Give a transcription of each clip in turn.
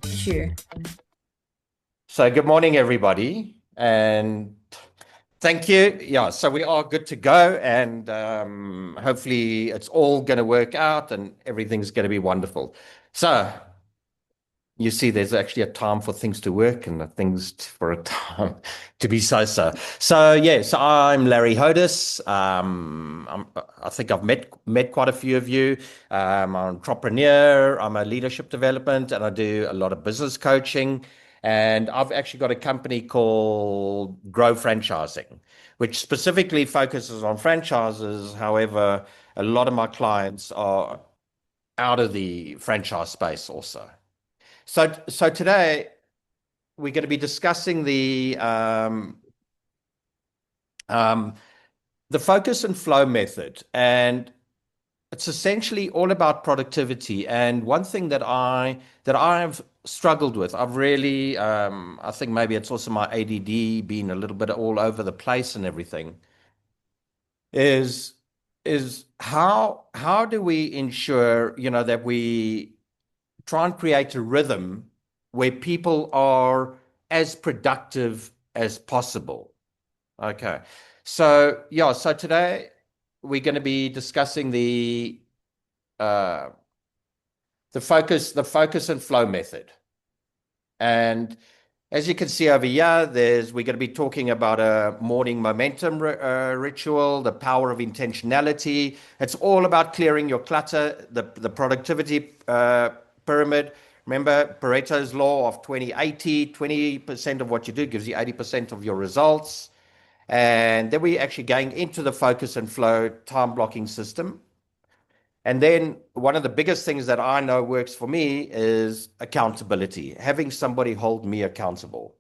Sure. So good morning, everybody, and thank you. Yeah, so we are good to go, and hopefully it's all going to work out, and everything's going to be wonderful. So you see, there's actually a time for things to work and for a time to be so. So yes, I'm Larry Hodes. I think I've met quite a few of you. I'm an entrepreneur. I'm a leadership development, and I do a lot of business coaching. And I've actually got a company called Grow Franchising, which specifically focuses on franchises. However, a lot of my clients are out of the franchise space also. So today we're going to be discussing um, the focus and flow method, and it's essentially all about productivity. And one thing that I've struggled with, I've really, I think maybe it's also my ADD being a little bit all over the place and everything, is how do we ensure, that we try and create a rhythm where people are as productive as possible. Okay. So, yeah, so today we're going to be discussing uh, the focus and flow method. And as you can see over here, we're going to be talking about a morning momentum ritual, the power of intentionality. It's all about clearing your clutter, the productivity pyramid. Remember Pareto's law of 20-80, 20% of what you do gives you 80% of your results. And then we're actually going into the focus and flow time blocking system. And then one of the biggest things that I know works for me is accountability, having somebody hold me accountable.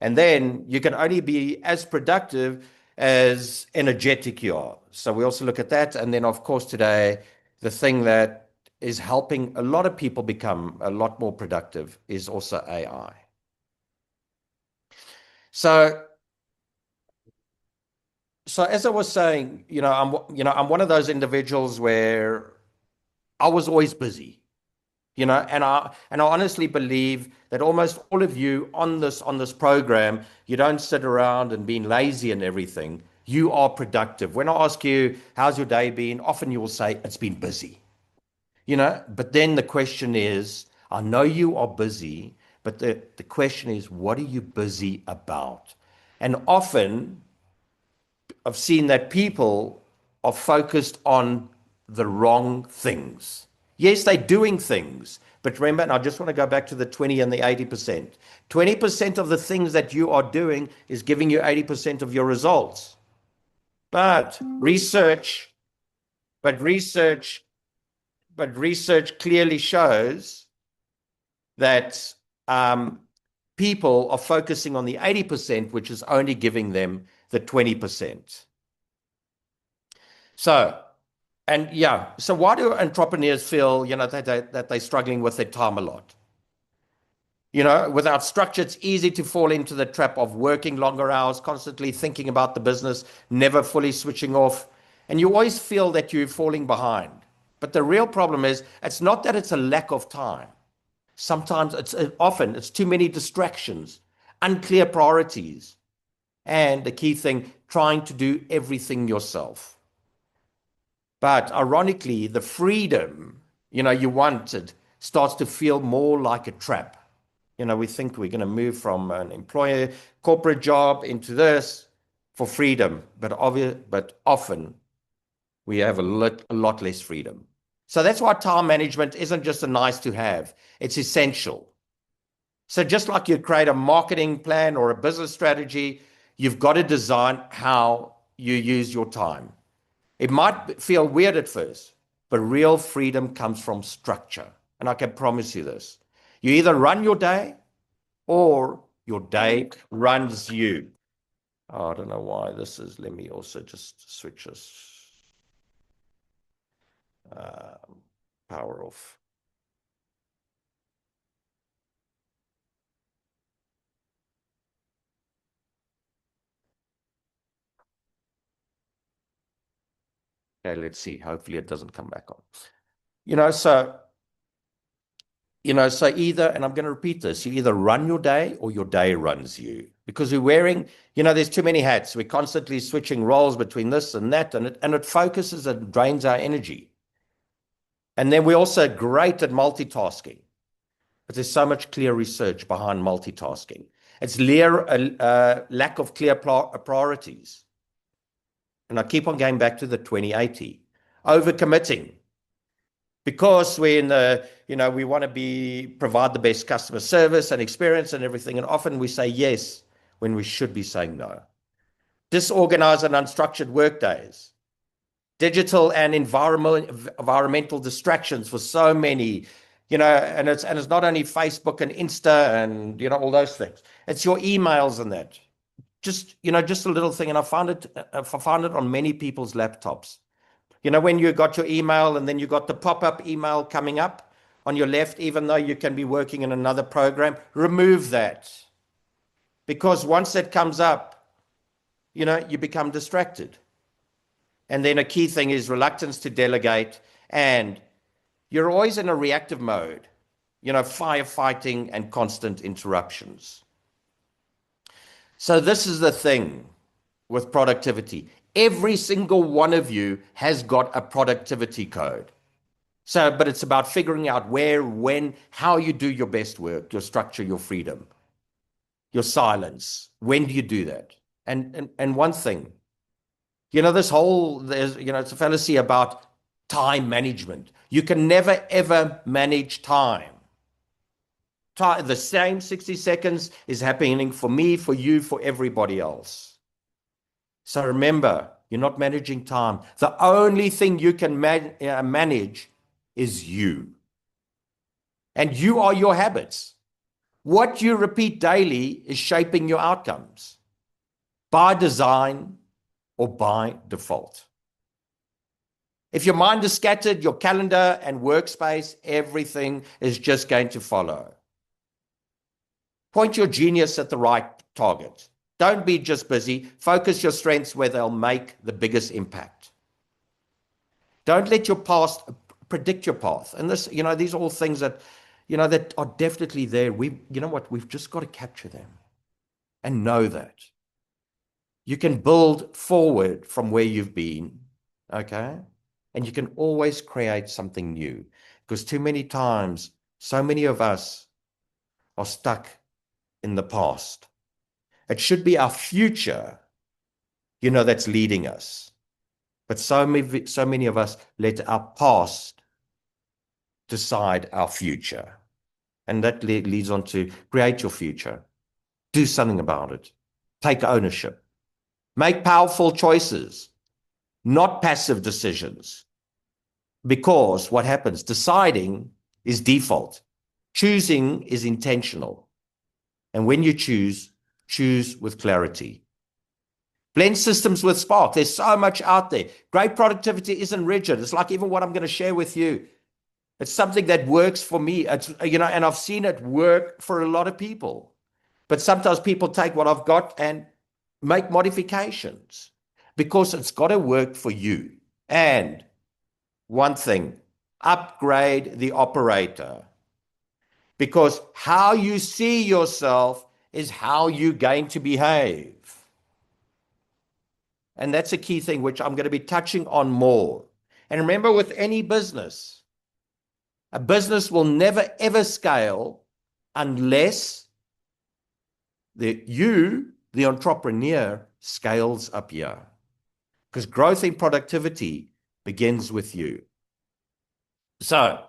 And then you can only be as productive as energetic you are. So we also look at that. And then, of course, today, the thing that is helping a lot of people become a lot more productive is also AI. So, so as I was saying, I'm one of those individuals where I was always busy. And I honestly believe that almost all of you on this program, you don't sit around and being lazy and everything. You are productive. When I ask you how's your day been, often you will say it's been busy. But then the question is, I know you are busy, but the question is, what are you busy about? And often I've seen that people are focused on the wrong things. Yes, they're doing things, but remember, and I just want to go back to the 20 and the 80%. 20% of the things that you are doing is giving you 80% of your results. But research, but research, but research clearly shows that people are focusing on the 80%, which is only giving them the 20%. So, and yeah, so why do entrepreneurs feel, that they're struggling with their time a lot? Without structure, it's easy to fall into the trap of working longer hours, constantly thinking about the business, never fully switching off. And you always feel that you're falling behind. But the real problem is, it's not that it's a lack of time. Sometimes often it's too many distractions, unclear priorities, and the key thing, trying to do everything yourself. But ironically, the freedom, you wanted starts to feel more like a trap. We think we're going to move from an employer corporate job into this for freedom, but often we have a lot less freedom. So that's why time management isn't just a nice to have, it's essential. So just like you create a marketing plan or a business strategy, you've got to design how you use your time. It might feel weird at first, but real freedom comes from structure. And I can promise you this. You either run your day or your day runs you. Oh, I don't know why this is. Let me also just switch this power off. Okay, let's see. Hopefully it doesn't come back on. You know, so, so either, and I'm going to repeat this, you either run your day or your day runs you. Because we're wearing, there's too many hats. We're constantly switching roles between this and that, and it focuses and drains our energy. And then we're also great at multitasking. But there's so much clear research behind multitasking. It's lack of clear priorities. And I keep on going back to the 2080. Overcommitting. Because we're in the, we want to provide the best customer service and experience and everything. And often we say yes when we should be saying no. Disorganized and unstructured work days. Digital and environmental distractions for so many, and it's not only Facebook and Insta and, all those things. It's your emails and that. Just a little thing. And I found it on many people's laptops. When you got your email and then you got the pop-up email coming up on your left, even though you can be working in another program, remove that. Because once that comes up, you become distracted. And then a key thing is reluctance to delegate. And you're always in a reactive mode, firefighting and constant interruptions. So this is the thing with productivity. Every single one of you has got a productivity code. But it's about figuring out where, when, how you do your best work, your structure, your freedom, your silence. When do you do that? And one thing, it's a fallacy about time management. You can never, ever manage time. The same 60 seconds is happening for me, for you, for everybody else. So remember, you're not managing time. The only thing you can manage is you. And you are your habits. What you repeat daily is shaping your outcomes by design or by default. If your mind is scattered, your calendar and workspace, everything is just going to follow. Point your genius at the right target. Don't be just busy. Focus your strengths where they'll make the biggest impact. Don't let your past predict your path. And this, these are all things that, that are definitely there. We've just got to capture them and know that. You can build forward from where you've been, okay? And you can always create something new. Because too many times, so many of us are stuck in the past. It should be our future, that's leading us. But so many of us let our past decide our future. And that leads on to create your future. Do something about it. Take ownership. Make powerful choices, not passive decisions. Because what happens? Deciding is default. Choosing is intentional. And when you choose with clarity. Blend systems with Spark. There's so much out there. Great productivity isn't rigid. It's like even what I'm going to share with you. It's something that works for me. It's, and I've seen it work for a lot of people. But sometimes people take what I've got and make modifications because it's got to work for you. And one thing, upgrade the operator. Because how you see yourself is how you're going to behave. And that's a key thing, which I'm going to be touching on more. And remember, with any business, a business will never, ever scale unless the entrepreneur, scales up here. Because growth in productivity begins with you. So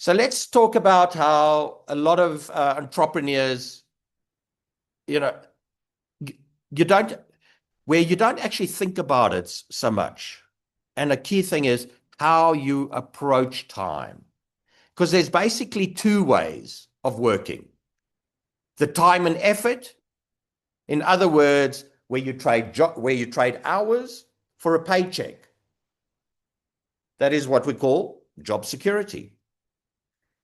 let's talk about how a lot of entrepreneurs, you don't actually think about it so much. And a key thing is how you approach time. Because there's basically two ways of working. The time and effort, in other words, where you trade hours for a paycheck. That is what we call job security.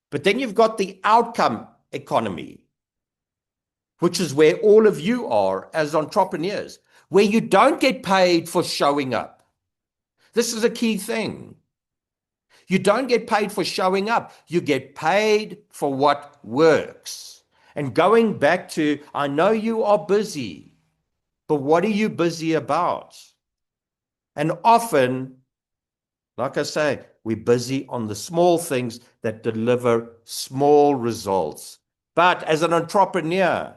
But then you've got the outcome economy, which is where all of you are as entrepreneurs, where you don't get paid for showing up. This is a key thing. You don't get paid for showing up. You get paid for what works. And going back to, I know you are busy, but what are you busy about? And often, like I say, we're busy on the small things that deliver small results. But as an entrepreneur,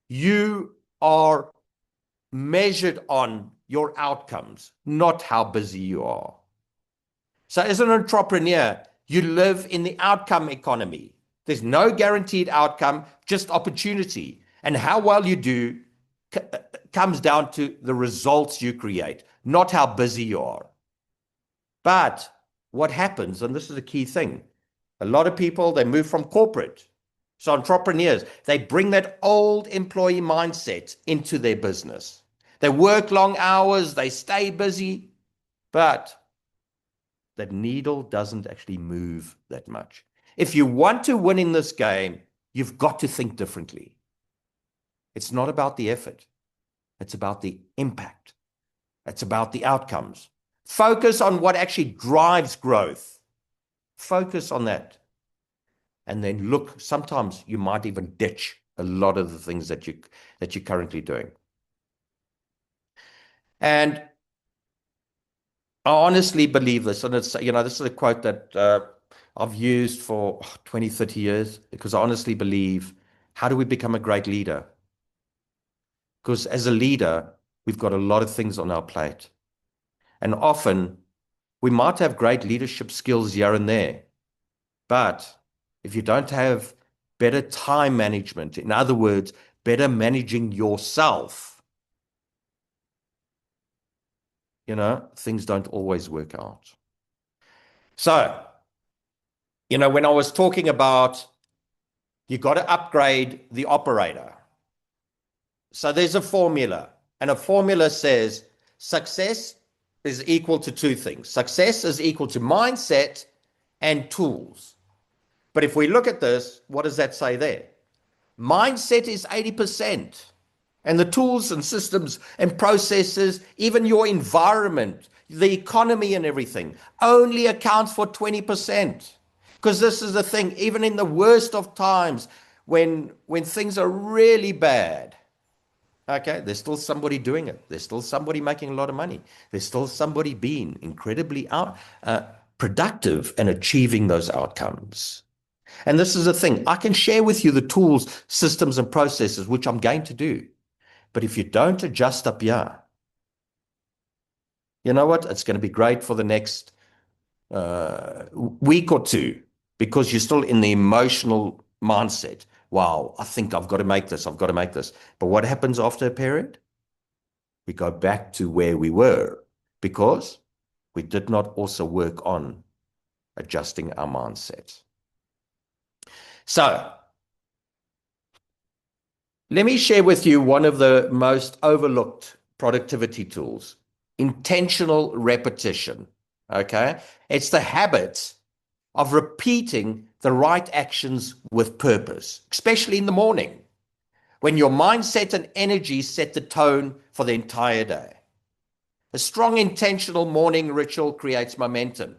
you are measured on your outcomes, not how busy you are. So as an entrepreneur, you live in the outcome economy. There's no guaranteed outcome, just opportunity. And how well you do comes down to the results you create, not how busy you are. But what happens, and this is a key thing, a lot of people, they move from corporate. So entrepreneurs, they bring that old employee mindset into their business. They work long hours, they stay busy, but that needle doesn't actually move that much. If you want to win in this game, you've got to think differently. It's not about the effort. It's about the impact. It's about the outcomes. Focus on what actually drives growth. Focus on that. And then look, sometimes you might even ditch a lot of the things that you're currently doing. And I honestly believe this, and it's, this is a quote that I've used for 20, 30 years, because I honestly believe, how do we become a great leader? Because as a leader, we've got a lot of things on our plate. And often, we might have great leadership skills here and there, but if you don't have better time management, in other words, better managing yourself, things don't always work out. So, when I was talking about you got to upgrade the operator. So there's a formula, and a formula says success is equal to two things. Success is equal to mindset and tools. But if we look at this, what does that say there? Mindset is 80%. And the tools and systems and processes, even your environment, the economy and everything, only accounts for 20%. Because this is the thing, even in the worst of times, when things are really bad, okay, there's still somebody doing it. There's still somebody making a lot of money. There's still somebody being incredibly productive and achieving those outcomes. And this is the thing, I can share with you the tools, systems, and processes, which I'm going to do. But if you don't adjust up here, you know what? It's going to be great for the next week or two, because you're still in the emotional mindset. Wow, I think I've got to make this. I've got to make this. But what happens after a period? We go back to where we were, because we did not also work on adjusting our mindset. So let me share with you one of the most overlooked productivity tools, intentional repetition. Okay? It's the habit of repeating the right actions with purpose, especially in the morning, when your mindset and energy set the tone for the entire day. A strong intentional morning ritual creates momentum.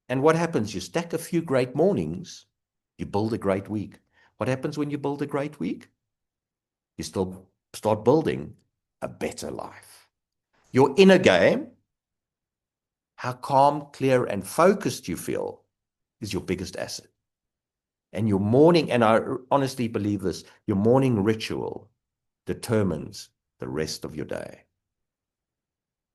And what happens? You stack a few great mornings, you build a great week. What happens when you build a great week? You still start building a better life. Your inner game, how calm, clear, and focused you feel, is your biggest asset. And your morning, and I honestly believe this, your morning ritual determines the rest of your day.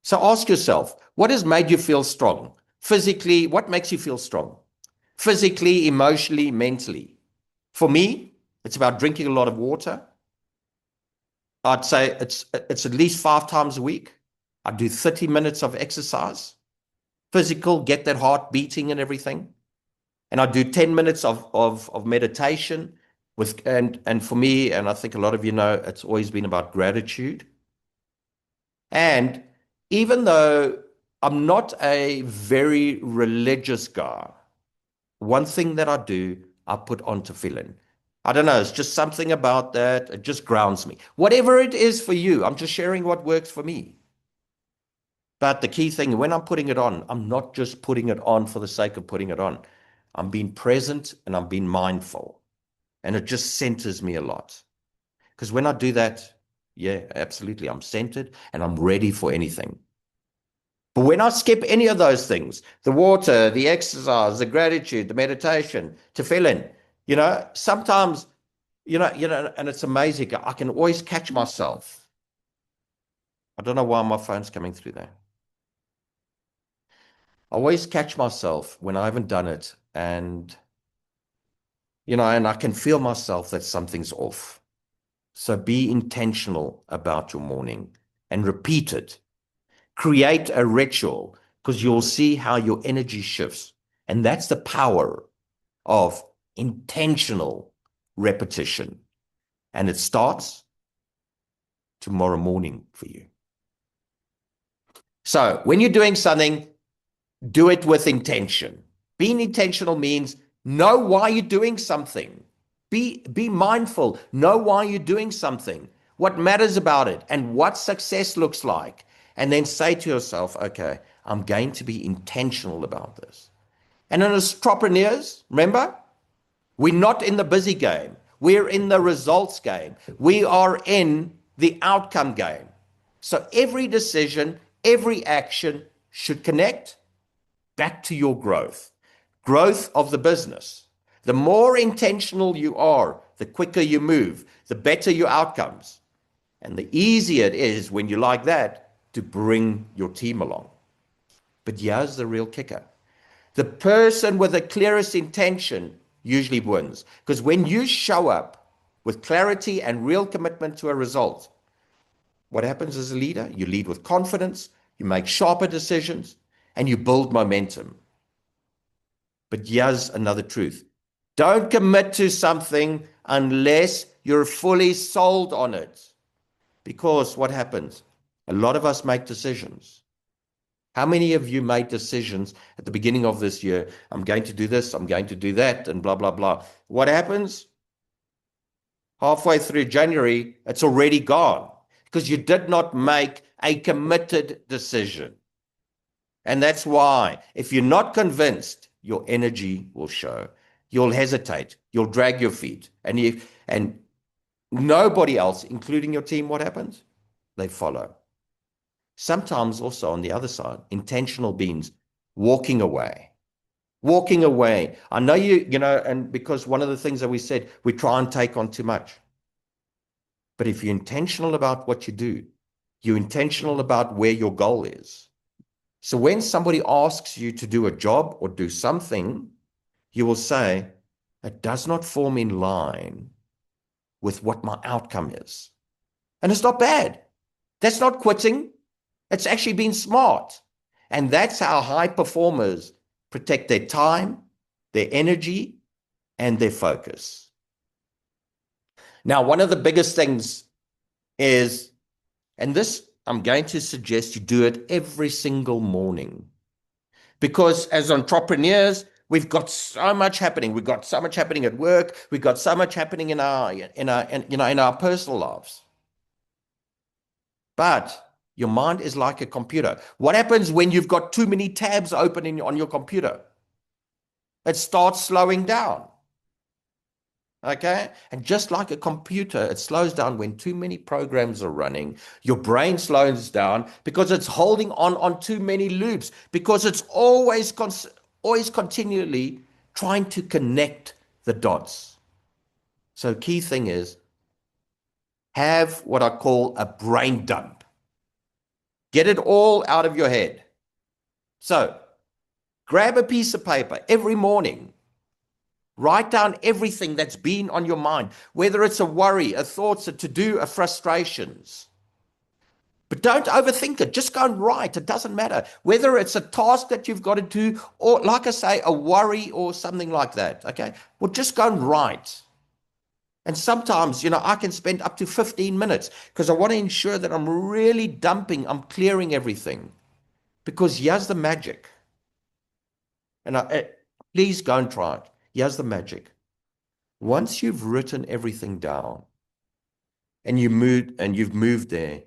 So ask yourself, what has made you feel strong? Physically, what makes you feel strong? Physically, emotionally, mentally. For me, it's about drinking a lot of water. I'd say it's at least 5 times a week. I do 30 minutes of exercise, physical, get that heart beating and everything. And I do 10 minutes of meditation and for me, and I think a lot of you know, it's always been about gratitude. And even though I'm not a very religious guy, one thing that I do, I put on tefillin. I don't know, it's just something about that. It just grounds me. Whatever it is for you, I'm just sharing what works for me. But the key thing, when I'm putting it on, I'm not just putting it on for the sake of putting it on. I'm being present and I'm being mindful. And it just centers me a lot. Because when I do that, yeah, absolutely, I'm centered and I'm ready for anything. But when I skip any of those things, the water, the exercise, the gratitude, the meditation, to fill in, sometimes, and it's amazing. I can always catch myself. I don't know why my phone's coming through there. I always catch myself when I haven't done it, and and I can feel myself that something's off. So be intentional about your morning and repeat it. Create a ritual, because you'll see how your energy shifts. And that's the power of intentional repetition. And it starts tomorrow morning for you. So when you're doing something, do it with intention. Being intentional means know why you're doing something. Be mindful. Know why you're doing something, what matters about it, and what success looks like. And then say to yourself, okay, I'm going to be intentional about this. And as entrepreneurs, remember, we're not in the busy game. We're in the results game. We are in the outcome game. So every decision, every action should connect back to your growth of the business. The more intentional you are, the quicker you move, the better your outcomes. And the easier it is when you like that to bring your team along. But here's the real kicker. The person with the clearest intention usually wins. Because when you show up with clarity and real commitment to a result, what happens as a leader? You lead with confidence, you make sharper decisions, and you build momentum. But here's another truth. Don't commit to something unless you're fully sold on it. Because what happens? A lot of us make decisions. How many of you made decisions at the beginning of this year? I'm going to do this, I'm going to do that, and blah, blah, blah. What happens? Halfway through January, it's already gone because you did not make a committed decision. And that's why, if you're not convinced, your energy will show. You'll hesitate. You'll drag your feet. And nobody else, including your team, what happens? They follow. Sometimes also on the other side, intentional means walking away. Walking away. I know and because one of the things that we said, we try and take on too much. But if you're intentional about what you do, you're intentional about where your goal is. So when somebody asks you to do a job or do something, you will say, it does not form in line with what my outcome is. And it's not bad. That's not quitting. It's actually being smart. And that's how high performers protect their time, their energy, and their focus. Now, one of the biggest things is, and this I'm going to suggest you do it every single morning. Because as entrepreneurs, we've got so much happening. We've got so much happening at work. We've got so much happening in our personal lives. But your mind is like a computer. What happens when you've got too many tabs open on your computer? It starts slowing down. Okay? And just like a computer, it slows down when too many programs are running. Your brain slows down because it's holding on too many loops, because it's always continually trying to connect the dots. So key thing is, have what I call a brain dump. Get it all out of your head. So grab a piece of paper every morning. Write down everything that's been on your mind, whether it's a worry, a thought, a to-do, a frustrations. But don't overthink it. Just go and write. It doesn't matter. Whether it's a task that you've got to do, or like I say, a worry or something like that. Okay. Well, just go and write. And sometimes, I can spend up to 15 minutes because I want to ensure that I'm really I'm clearing everything. Because here's the magic. And please go and try it. Here's the magic. Once you've written everything down and you've moved there,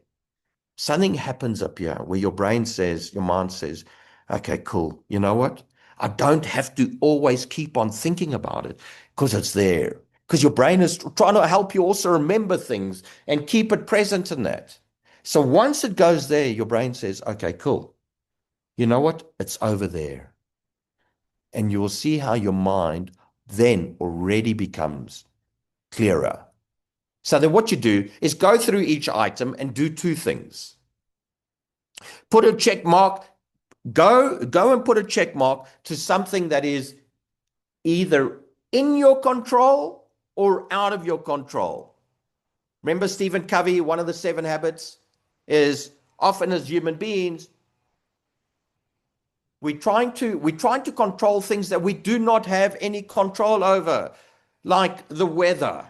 something happens up here where your brain says, your mind says, okay, cool. You know what? I don't have to always keep on thinking about it because it's there. Because your brain is trying to help you also remember things and keep it present in that. So once it goes there, your brain says, okay, cool. You know what? It's over there. And you will see how your mind then already becomes clearer. So then what you do is go through each item and do two things. Put a check mark, go and put a check mark to something that is either in your control or out of your control. Remember Stephen Covey, one of the 7 habits is often as human beings, we're trying to control things that we do not have any control over, like the weather,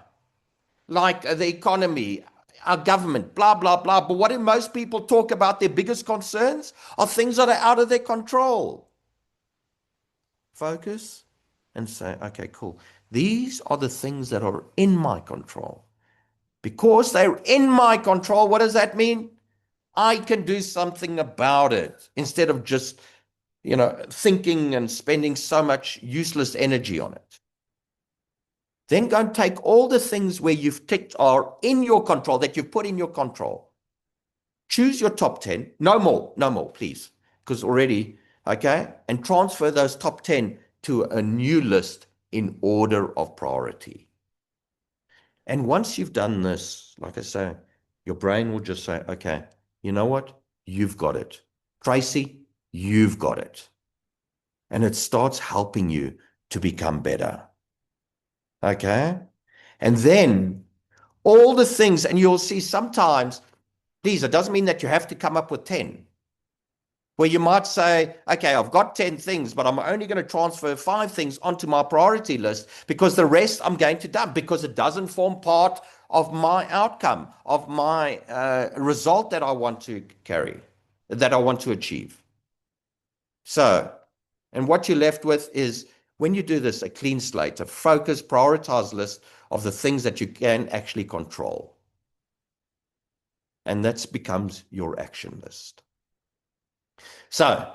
like the economy, our government, blah, blah, blah. But what do most people talk about? Their biggest concerns are things that are out of their control. Focus and say, okay, cool. These are the things that are in my control. Because they're in my control, what does that mean? I can do something about it instead of just, thinking and spending so much useless energy on it. Then go and take all the things where you've ticked are in your control, that you've put in your control. Choose your top 10. No more, please. Because already, okay? And transfer those top 10 to a new list in order of priority. And once you've done this, like I say, your brain will just say, okay, you know what? You've got it. Tracy, you've got it. And it starts helping you to become better. Okay? And then all the things, and you'll see sometimes, please, it doesn't mean that you have to come up with 10. Where you might say, okay, I've got 10 things, but I'm only going to transfer 5 things onto my priority list because the rest I'm going to dump because it doesn't form part of my outcome, of my result that I want to carry, that I want to achieve. So, and what you're left with is, when you do this, a clean slate, a focused, prioritized list of the things that you can actually control. And that becomes your action list. So,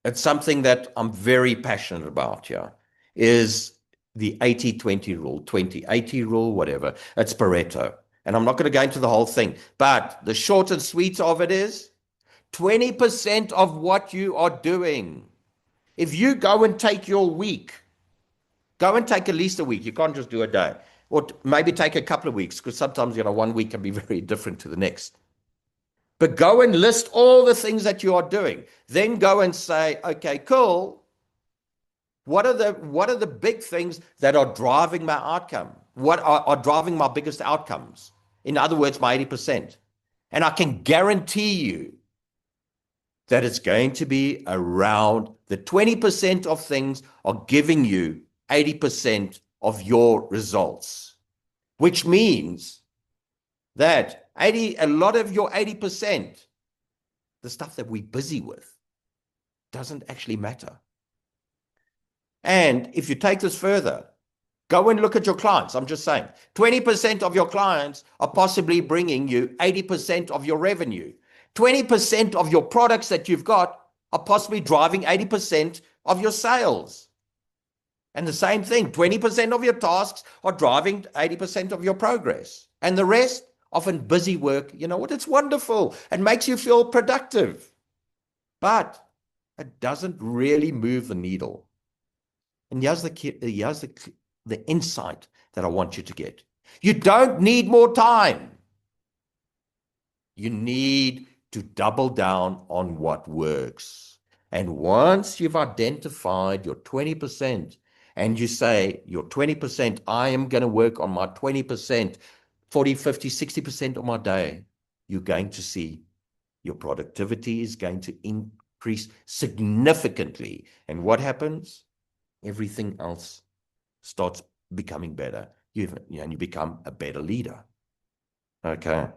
it's something that I'm very passionate about here, is the 80-20 rule, 20-80 rule, whatever. It's Pareto. And I'm not going to go into the whole thing, but the short and sweet of it is 20% of what you are doing. If you go and take your week, go and take at least a week. You can't just do a day. Or maybe take a couple of weeks, because sometimes, one week can be very different to the next. But go and list all the things that you are doing. Then go and say, okay, cool. What are the big things that are driving my outcome? What are driving my biggest outcomes? In other words, my 80%. And I can guarantee you that it's going to be around the 20% of things are giving you 80% of your results, which means that a lot of your 80%, the stuff that we're busy with, doesn't actually matter. And if you take this further, go and look at your clients. I'm just saying, 20% of your clients are possibly bringing you 80% of your revenue. 20% of your products that you've got are possibly driving 80% of your sales. And the same thing, 20% of your tasks are driving 80% of your progress. And the rest, often busy work, you know what? It's wonderful. It makes you feel productive. But it doesn't really move the needle. And here's the insight that I want you to get. You don't need more time. You need to double down on what works. And once you've identified your 20% and you say, your 20%, I am going to work on my 20%, 40, 50, 60% of my day, you're going to see your productivity is going to increase significantly. And what happens? Everything else starts becoming better. You become a better leader. Okay.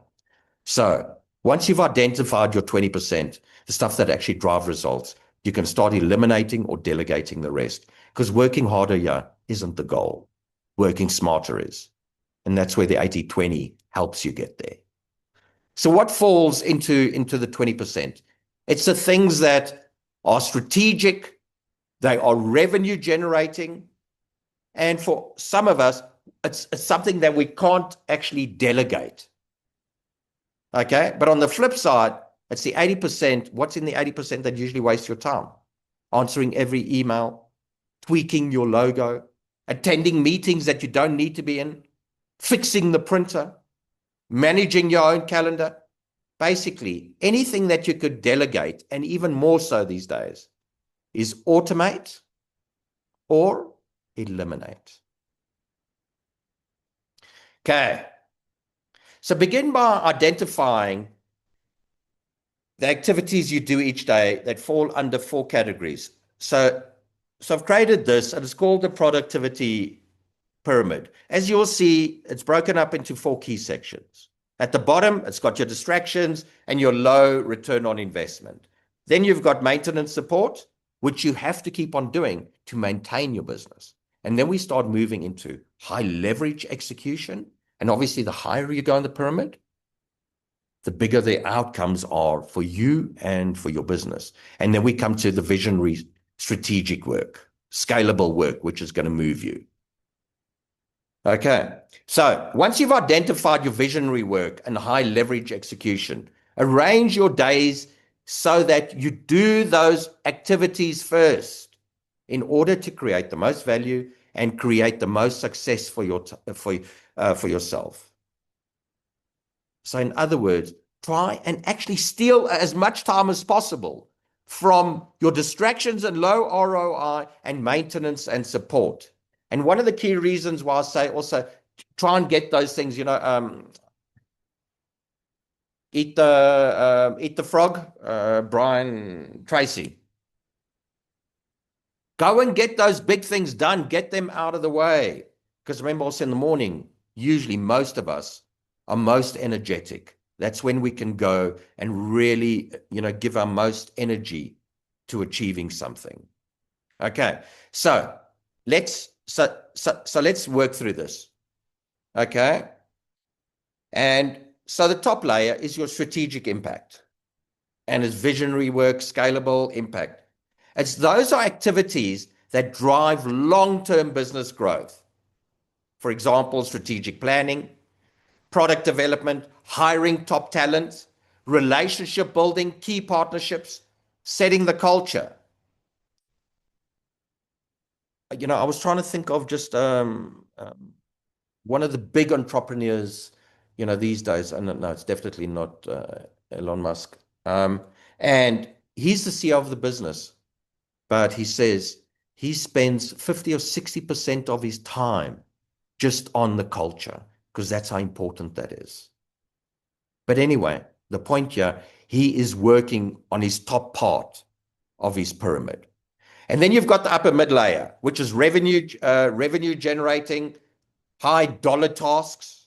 So once you've identified your 20%, the stuff that actually drive results, you can start eliminating or delegating the rest. Because working harder isn't the goal. Working smarter is. And that's where the 80-20 helps you get there. So what falls into the 20%? It's the things that are strategic, they are revenue generating, and for some of us, it's something that we can't actually delegate. Okay. But on the flip side, it's the 80%. What's in the 80% that usually wastes your time? Answering every email, tweaking your logo, attending meetings that you don't need to be in, fixing the printer, managing your own calendar. Basically, anything that you could delegate, and even more so these days, is automate or eliminate. Okay. So begin by identifying the activities you do each day that fall under 4 categories. So I've created this, and it's called the productivity pyramid. As you'll see, it's broken up into 4 key sections. At the bottom, it's got your distractions and your low return on investment. Then you've got maintenance support, which you have to keep on doing to maintain your business. And then we start moving into high leverage execution. And obviously, the higher you go in the pyramid, the bigger the outcomes are for you and for your business. And then we come to the visionary strategic work, scalable work, which is going to move you. Okay. So once you've identified your visionary work and high leverage execution, arrange your days so that you do those activities first in order to create the most value and create the most success for yourself. So in other words, try and actually steal as much time as possible from your distractions and low ROI and maintenance and support. And one of the key reasons why I say also try and get those things, eat the frog, Brian Tracy. Go and get those big things done. Get them out of the way. Because remember also in the morning, usually most of us are most energetic. That's when we can go and really, give our most energy to achieving something. Okay. So let's work through this. Okay. And so the top layer is your strategic impact, and it's visionary work, scalable impact. Those are activities that drive long-term business growth. For example, strategic planning, product development, hiring top talent, relationship building, key partnerships, setting the culture. I was trying to think of just one of the big entrepreneurs, these days. And no, it's definitely not Elon Musk. And he's the CEO of the business, but he says he spends 50 or 60% of his time just on the culture, because that's how important that is. But anyway, the point here, he is working on his top part of his pyramid. And then you've got the upper mid layer, which is revenue generating, high dollar tasks,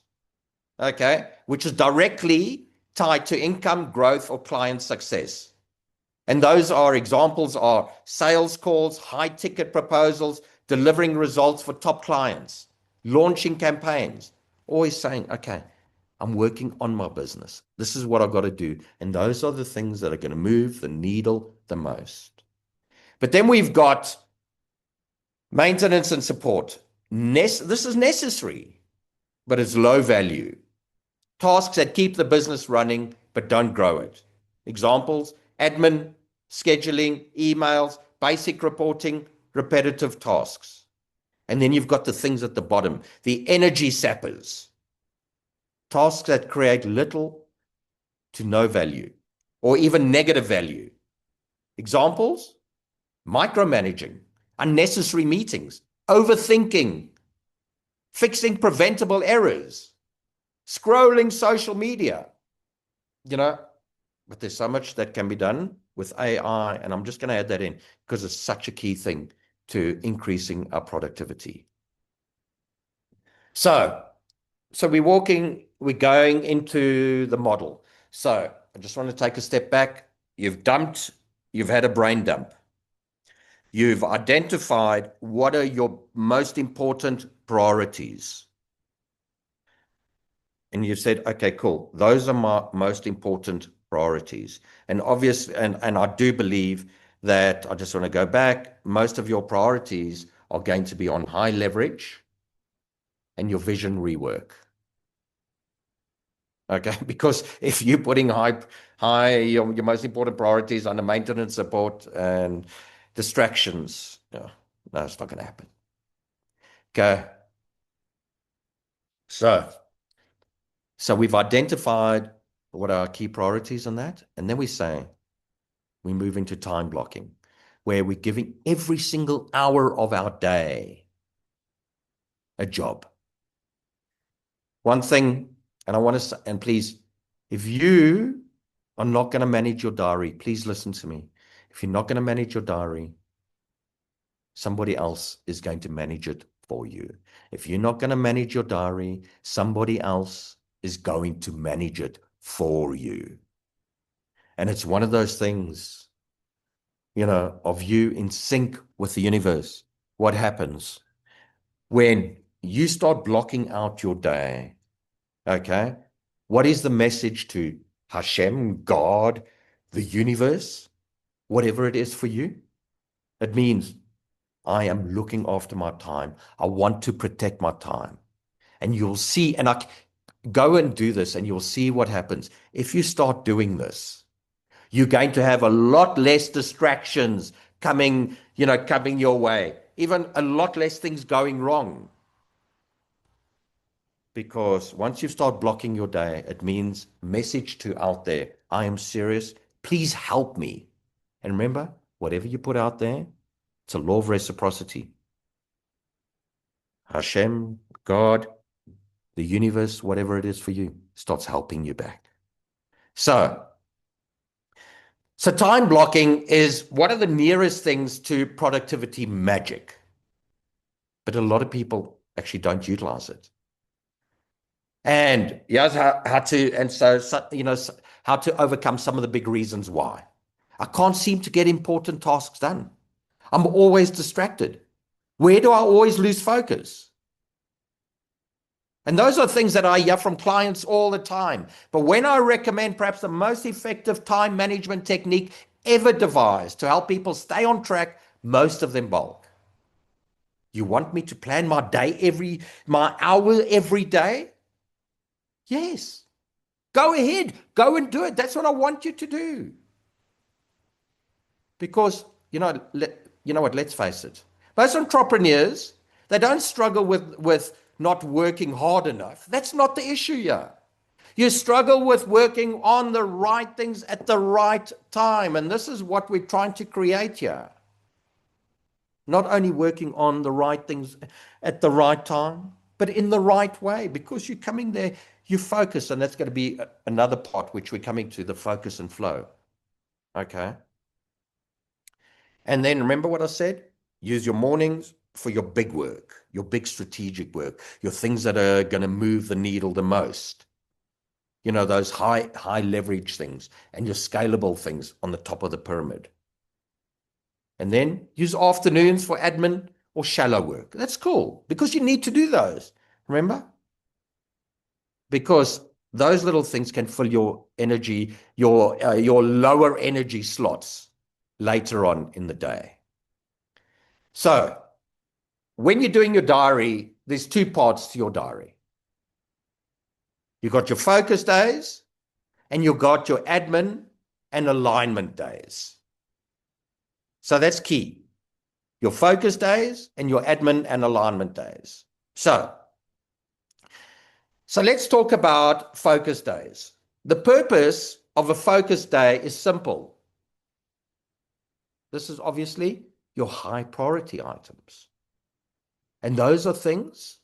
okay, which is directly tied to income growth or client success. And those examples are sales calls, high ticket proposals, delivering results for top clients, launching campaigns, always saying, okay, I'm working on my business. This is what I've got to do. And those are the things that are going to move the needle the most. But then we've got maintenance and support. This is necessary, but it's low value. Tasks that keep the business running, but don't grow it. Examples, admin, scheduling, emails, basic reporting, repetitive tasks. And then you've got the things at the bottom, the energy sappers. Tasks that create little to no value, or even negative value. Examples, micromanaging, unnecessary meetings, overthinking, fixing preventable errors, scrolling social media, but there's so much that can be done with AI, and I'm just going to add that in because it's such a key thing to increasing our productivity. So we're going into the model. So I just want to take a step back. You've had a brain dump. You've identified what are your most important priorities. and you said, okay, cool. Those are my most important priorities. And obviously, and I do believe that, I just want to go back, most of your priorities are going to be on high leverage and your vision rework. Okay, because if you're putting your most important priorities under maintenance, support, and distractions, no, it's not going to happen. Okay, so we've identified what are our key priorities on that, and then we move into time blocking, where we're giving every single hour of our day a job. One thing, and I want to say, and please, if you are not going to manage your diary, please listen to me. If you're not going to manage your diary, somebody else is going to manage it for you. If you're not going to manage your diary, somebody else is going to manage it for you. And it's one of those things, of you in sync with the universe. What happens when you start blocking out your day? Okay. What is the message to Hashem, God, the universe, whatever it is for you? It means I am looking after my time. I want to protect my time. And you'll see, and go and do this, and you'll see what happens. If you start doing this, you're going to have a lot less distractions coming your way, even a lot less things going wrong. Because once you start blocking your day, it means message to out there, I am serious, please help me. And remember, whatever you put out there, it's a law of reciprocity. Hashem, God, the universe, whatever it is for you, starts helping you back. So time blocking is one of the nearest things to productivity magic. But a lot of people actually don't utilize it. And here's how to overcome some of the big reasons why. I can't seem to get important tasks done. I'm always distracted. Where do I always lose focus? And those are things that I hear from clients all the time. But when I recommend perhaps the most effective time management technique ever devised to help people stay on track, most of them balk. You want me to plan my hour every day? Yes. Go ahead. Go and do it. That's what I want you to do. Because, you know what, let's face it. Most entrepreneurs, they don't struggle with not working hard enough. That's not the issue here. You struggle with working on the right things at the right time. And this is what we're trying to create here. Not only working on the right things at the right time, but in the right way, because you're coming there, you focus, and that's going to be another part which we're coming to, the focus and flow. Okay. And then remember what I said? Use your mornings for your big work, your big strategic work, your things that are going to move the needle the most. Those high leverage things and your scalable things on the top of the pyramid. And then use afternoons for admin or shallow work. That's cool, because you need to do those. Remember? Because those little things can fill your energy, your lower energy slots later on in the day. So when you're doing your diary, there's two parts to your diary. You've got your focus days, and you've got your admin and alignment days. So that's key. Your focus days and your admin and alignment days. So let's talk about focus days. The purpose of a focus day is simple. This is obviously your high priority items. And those are things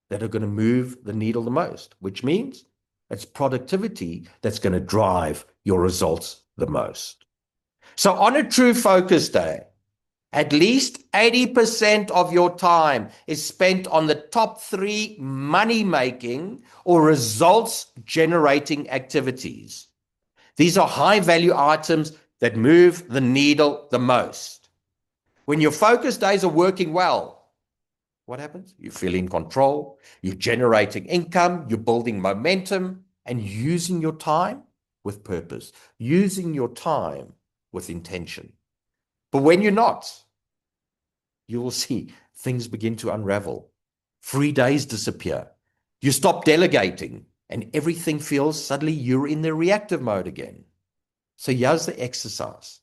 that are going to move the needle the most, which means it's productivity that's going to drive your results the most. So on a true focus day, at least 80% of your time is spent on the top 3 money-making or results-generating activities. These are high-value items that move the needle the most. When your focus days are working well, what happens? You feel in control, you're generating income, you're building momentum, and using your time with purpose, using your time with intention. But when you're not, you will see things begin to unravel. Free days disappear. You stop delegating, and everything feels suddenly you're in the reactive mode again. So here's the exercise.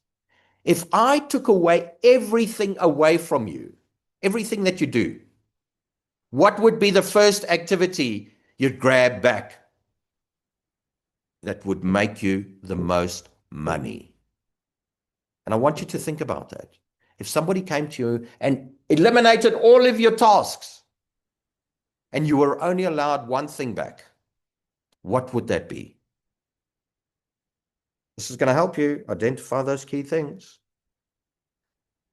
If I took away everything away from you, everything that you do, what would be the first activity you'd grab back that would make you the most money? And I want you to think about that. If somebody came to you and eliminated all of your tasks and you were only allowed one thing back, what would that be? This is going to help you identify those key things.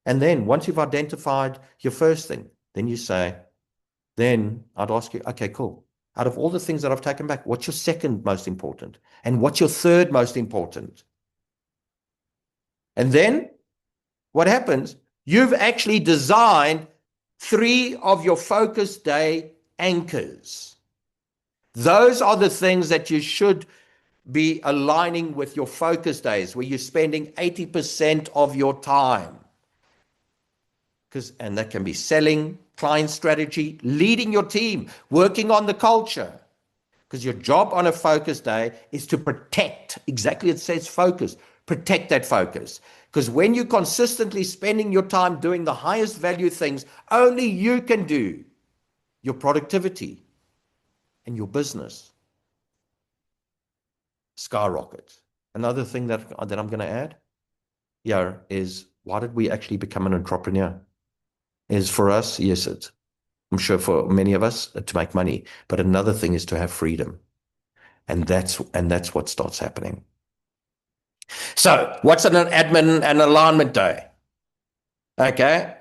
And then once you've identified your first thing, then you say, then I'd ask you, okay, cool. Out of all the things that I've taken back, what's your second most important? And what's your third most important? And then what happens? You've actually designed 3 of your focus day anchors. Those are the things that you should be aligning with your focus days, where you're spending 80% of your time. And that can be selling, client strategy, leading your team, working on the culture. Because your job on a focus day is to protect, exactly it says focus, protect that focus. Because when you're consistently spending your time doing the highest value things, only you can do, your productivity and your business skyrocket. Another thing that I'm going to add here is, why did we actually become an entrepreneur? Is for us, yes, I'm sure for many of us, to make money. But another thing is to have freedom. And that's what starts happening. So what's an admin and alignment day? Okay.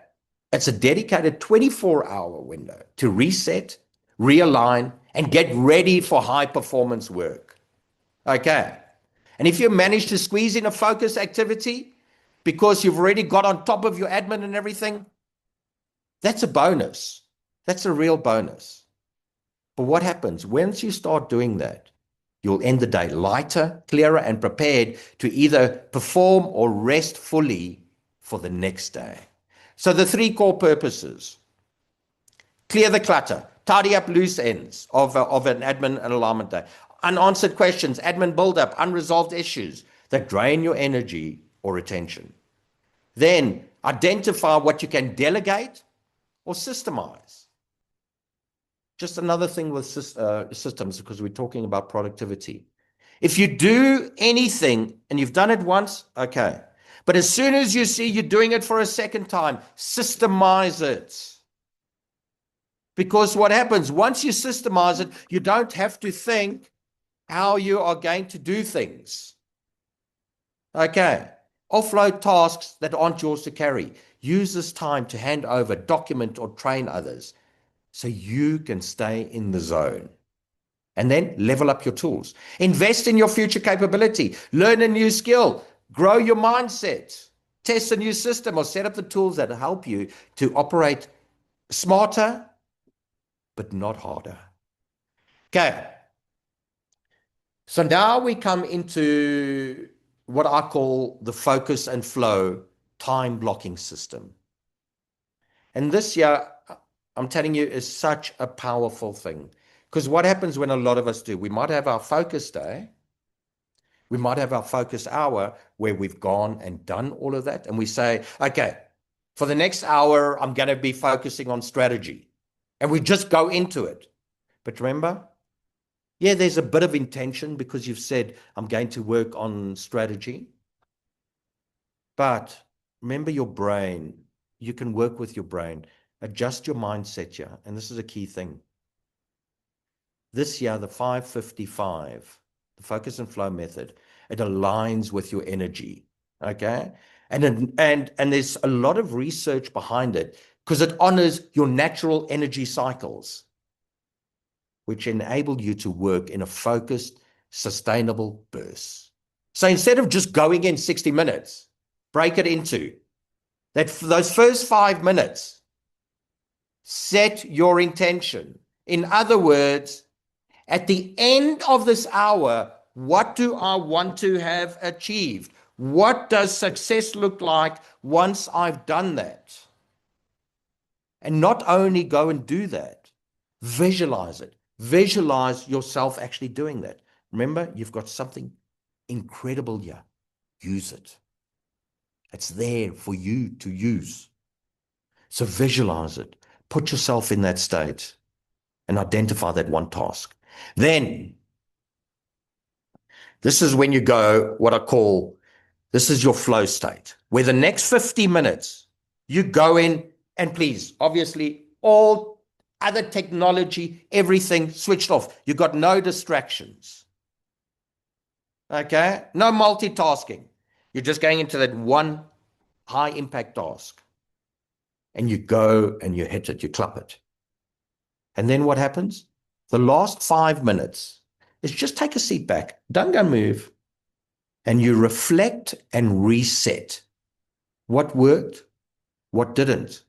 It's a dedicated 24-hour window to reset, realign, and get ready for high performance work. Okay. And if you manage to squeeze in a focus activity because you've already got on top of your admin and everything, that's a bonus. That's a real bonus. But what happens once you start doing that? You'll end the day lighter, clearer, and prepared to either perform or rest fully for the next day. So the 3 core purposes: clear the clutter, tidy up loose ends of an admin and alignment day, unanswered questions, admin buildup, unresolved issues that drain your energy or attention. Then identify what you can delegate or systemize. Just another thing with systems, because we're talking about productivity. If you do anything and you've done it once, okay. But as soon as you see you're doing it for a second time, systemize it. Because what happens, once you systemize it, you don't have to think how you are going to do things. Okay. Offload tasks that aren't yours to carry. Use this time to hand over, document, or train others so you can stay in the zone. And then level up your tools. Invest in your future capability. Learn a new skill. Grow your mindset. Test a new system or set up the tools that help you to operate smarter, but not harder. Okay. So now we come into what I call the focus and flow time blocking system. And this year, I'm telling you, is such a powerful thing. Because what happens when a lot of us do, we might have our focus day, we might have our focus hour where we've gone and done all of that. And we say, okay, for the next hour, I'm going to be focusing on strategy. And we just go into it. But remember, yeah, there's a bit of intention because you've said, I'm going to work on strategy. But remember your brain. You can work with your brain. Adjust your mindset here. And this is a key thing. This year, the 555, the focus and flow method, it aligns with your energy. Okay. And there's a lot of research behind it because it honors your natural energy cycles, which enable you to work in a focused, sustainable burst. So instead of just going in 60 minutes, break it into those first 5 minutes. Set your intention. In other words, at the end of this hour, what do I want to have achieved? What does success look like once I've done that? And not only go and do that, visualize it. Visualize yourself actually doing that. Remember, you've got something incredible here. Use it. It's there for you to use. So visualize it. Put yourself in that state and identify that one task. Then, this is when you go, what I call, this is your flow state, where the next 50 minutes, you go in and please, obviously, all other technology, everything switched off. You've got no distractions. Okay? No multitasking. You're just going into that one high impact task. And you go and you hit it, you clap it. And then what happens? The last 5 minutes is just take a seat back. Don't go move. And you reflect and reset. What worked? What didn't?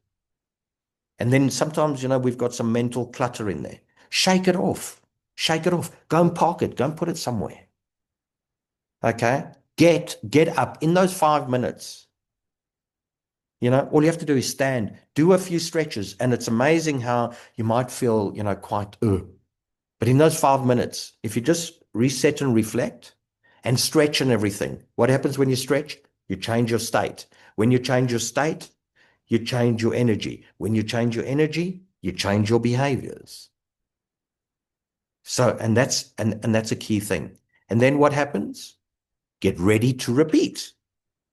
And then sometimes, we've got some mental clutter in there. Shake it off. Shake it off. Go and park it. Go and put it somewhere. Okay? Get up in those 5 minutes. All you have to do is stand, do a few stretches, and it's amazing how you might feel, quite, But in those 5 minutes, if you just reset and reflect and stretch and everything, what happens when you stretch? You change your state. When you change your state, you change your energy. When you change your energy, you change your behaviors. So, and that's a key thing. And then what happens? Get ready to repeat.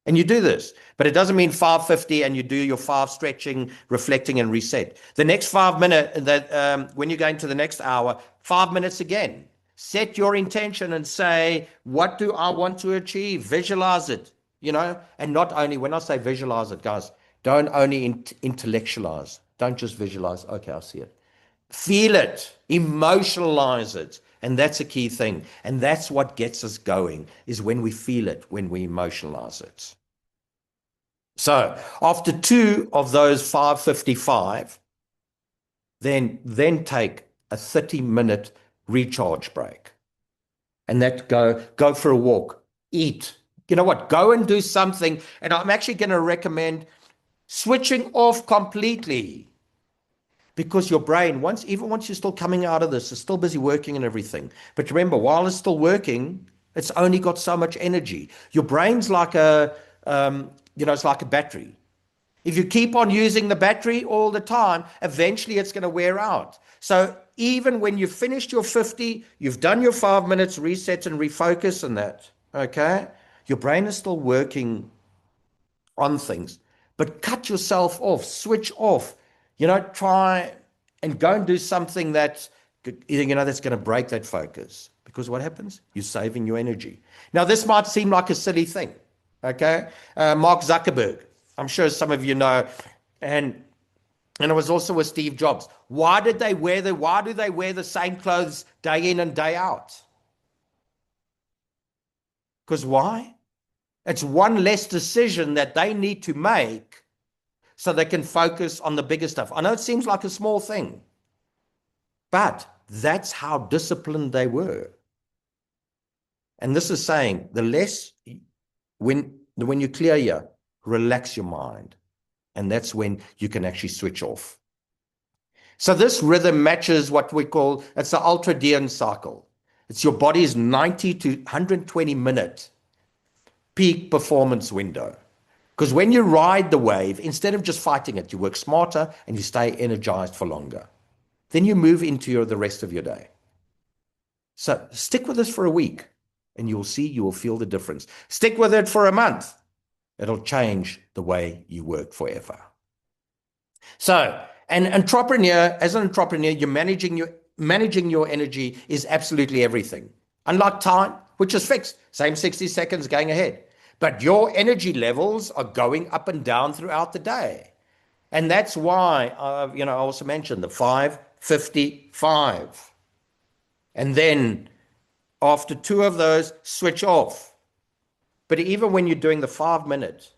And you do this, but it doesn't mean 5:50 and you do your 5 stretching, reflecting, and reset. The next 5 minutes, when you're going to the next hour, 5 minutes again. Set your intention and say, what do I want to achieve? Visualize it, and not only, when I say visualize it, guys, don't only intellectualize. Don't just visualize, okay, I see it. Feel it, emotionalize it. And that's a key thing. And that's what gets us going, is when we feel it, when we emotionalize it. So after 2 of those 5:55, then take a 30-minute recharge break. And that go for a walk, eat. You know what? Go and do something. And I'm actually going to recommend switching off completely. Because your brain, even once you're still coming out of this, is still busy working and everything. But remember, while it's still working, it's only got so much energy. Your brain's like it's like a battery. If you keep on using the battery all the time, eventually it's going to wear out. So even when you've finished your 50, you've done your 5 minutes reset and refocus and that, okay? Your brain is still working on things. But cut yourself off, switch off. Try and go and do something that's going to break that focus. Because what happens? You're saving your energy. Now, this might seem like a silly thing, okay? Mark Zuckerberg, I'm sure some of you know, and it was also with Steve Jobs. Why do they wear the same clothes day in and day out? Because why? It's one less decision that they need to make so they can focus on the bigger stuff. I know it seems like a small thing, but that's how disciplined they were. And this is saying, the less, when you clear here, relax your mind. And that's when you can actually switch off. So this rhythm matches what we call, it's the ultradian cycle. It's your body's 90 to 120 minute peak performance window. Because when you ride the wave, instead of just fighting it, you work smarter and you stay energized for longer. Then you move into the rest of your day. So stick with this for a week and you will feel the difference. Stick with it for a month. It'll change the way you work forever. So, as an entrepreneur, you're managing your energy is absolutely everything. Unlike time, which is fixed, same 60 seconds going ahead. But your energy levels are going up and down throughout the day. And that's why, I also mentioned the 5:55. And then after 2 of those, switch off. But even when you're doing the 5 minutes,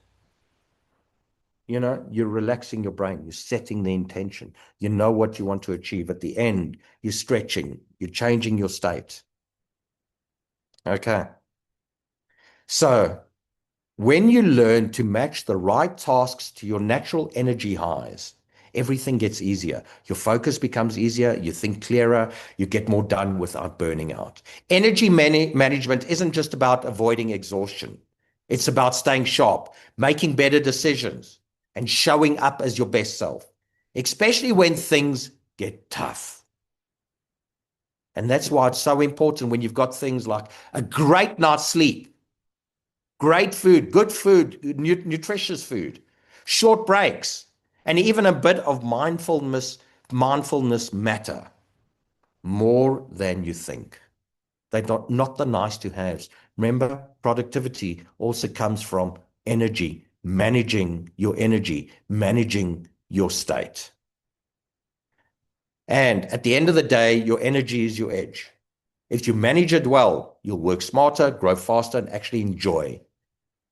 you're relaxing your brain, you're setting the intention, you know what you want to achieve. At the end, you're stretching, you're changing your state. Okay. So when you learn to match the right tasks to your natural energy highs, everything gets easier. Your focus becomes easier. You think clearer. You get more done without burning out. Energy management isn't just about avoiding exhaustion. It's about staying sharp, making better decisions, and showing up as your best self, especially when things get tough. And that's why it's so important when you've got things like a great night's sleep, great food, good food, nutritious food, short breaks, and even a bit of mindfulness matter more than you think. They're not the nice to haves. Remember, productivity also comes from energy, managing your state. And at the end of the day, your energy is your edge. If you manage it well, you'll work smarter, grow faster, and actually enjoy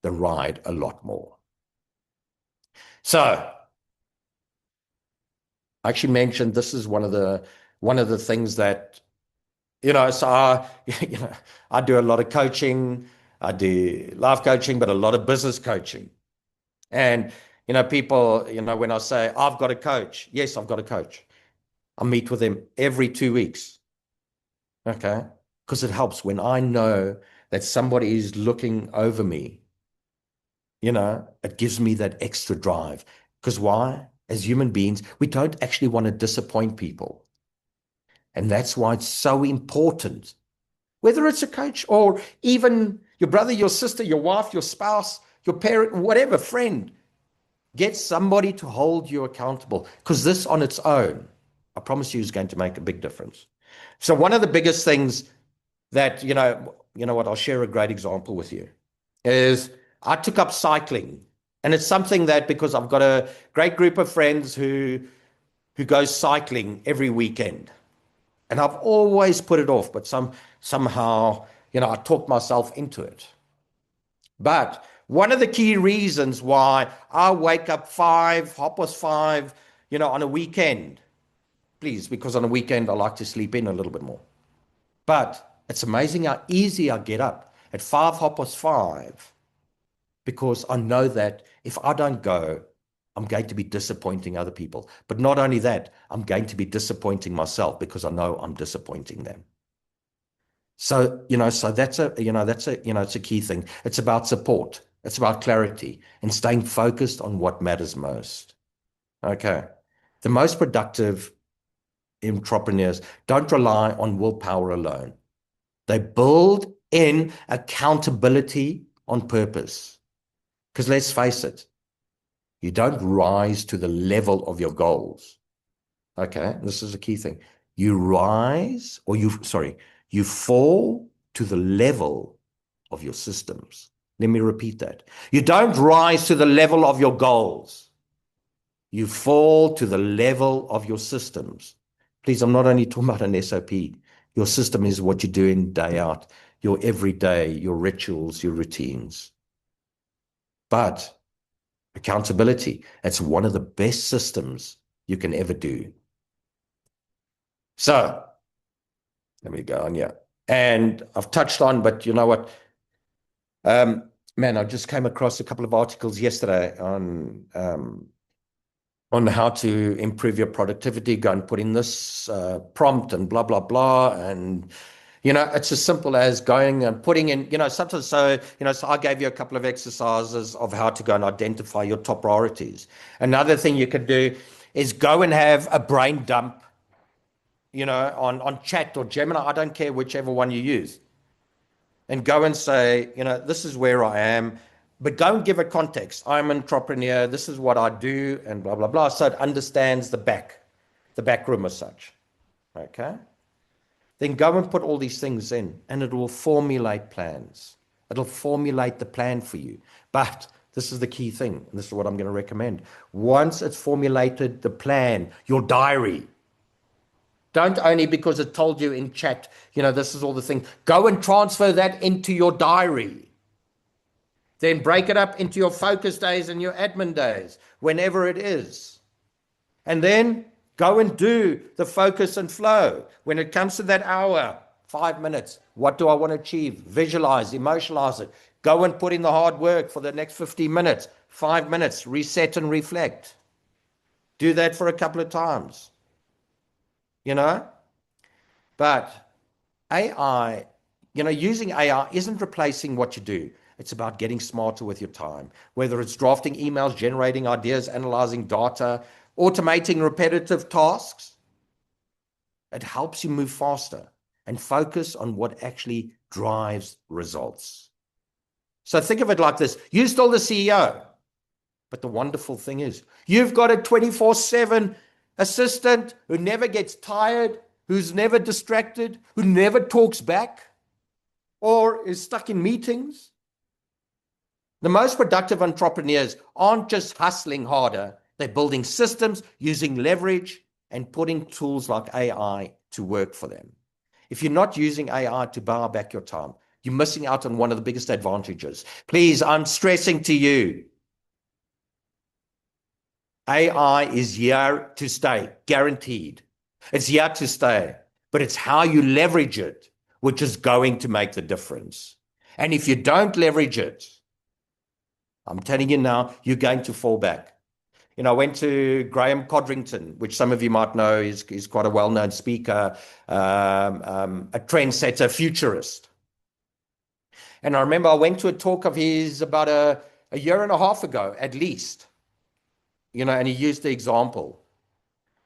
the ride a lot more. So I actually mentioned this is one of the things that, so I do a lot of coaching. I do life coaching, but a lot of business coaching. And, people, when I say I've got a coach, yes, I've got a coach. I meet with them every 2 weeks. Okay. Because it helps when I know that somebody is looking over me, it gives me that extra drive. Because why? As human beings, we don't actually want to disappoint people. And that's why it's so important, whether it's a coach or even your brother, your sister, your wife, your spouse, your parent, whatever, friend, get somebody to hold you accountable. Because this on its own, I promise you, is going to make a big difference. So one of the biggest things that, what, I'll share a great example with you, is I took up cycling. And it's something that, because I've got a great group of friends who goes cycling every weekend. And I've always put it off, but somehow, I talked myself into it. But one of the key reasons why I wake up 5:30, on a weekend, please, because on a weekend I like to sleep in a little bit more. But it's amazing how easy I get up at 5:30, because I know that if I don't go, I'm going to be disappointing other people. But not only that, I'm going to be disappointing myself because I know I'm disappointing them. So, so it's a key thing. It's about support. It's about clarity and staying focused on what matters most. Okay. The most productive entrepreneurs don't rely on willpower alone. They build in accountability on purpose. Because let's face it, you don't rise to the level of your goals. Okay, this is a key thing. You fall to the level of your systems. Let me repeat that. You don't rise to the level of your goals. You fall to the level of your systems. Please, I'm not only talking about an SOP. Your system is what you do in, day out, your everyday, your rituals, your routines. But accountability, that's one of the best systems you can ever do. So let me go on, yeah. And I've touched on, but you know what? Man, I just came across a couple of articles yesterday on how to improve your productivity. Go and put in this prompt and blah, blah, blah. And, it's as simple as going and putting in, sometimes, so I gave you a couple of exercises of how to go and identify your top priorities. Another thing you could do is go and have a brain dump, on chat or Gemini. I don't care whichever one you use. And go and say, this is where I am, but go and give a context. I'm an entrepreneur. This is what I do, and blah, blah, blah. So it understands the back room as such. Okay. Then go and put all these things in, and it will formulate plans. It'll formulate the plan for you. But this is the key thing, and this is what I'm going to recommend. Once it's formulated the plan, your diary, don't only because it told you in chat, this is all the thing. Go and transfer that into your diary. Then break it up into your focus days and your admin days, whenever it is. And then go and do the focus and flow. When it comes to that hour, 5 minutes, what do I want to achieve? Visualize, emotionalize it. Go and put in the hard work for the next 15 minutes, 5 minutes, reset and reflect. Do that for a couple of times, you know? But AI, using AI isn't replacing what you do. It's about getting smarter with your time, whether it's drafting emails, generating ideas, analyzing data, automating repetitive tasks. It helps you move faster and focus on what actually drives results. So think of it like this. You're still the CEO, but the wonderful thing is you've got a 24/7 assistant who never gets tired, who's never distracted, who never talks back or is stuck in meetings. The most productive entrepreneurs aren't just hustling harder. They're building systems, using leverage, and putting tools like AI to work for them. If you're not using AI to buy back your time, you're missing out on one of the biggest advantages. Please, I'm stressing to you, AI is here to stay, guaranteed. It's here to stay, but it's how you leverage it, which is going to make the difference. And if you don't leverage it, I'm telling you now, you're going to fall back. I went to Graham Codrington, which some of you might know is quite a well-known speaker, a trendsetter, futurist. And I remember I went to a talk of his about a year and a half ago, at least, and he used the example.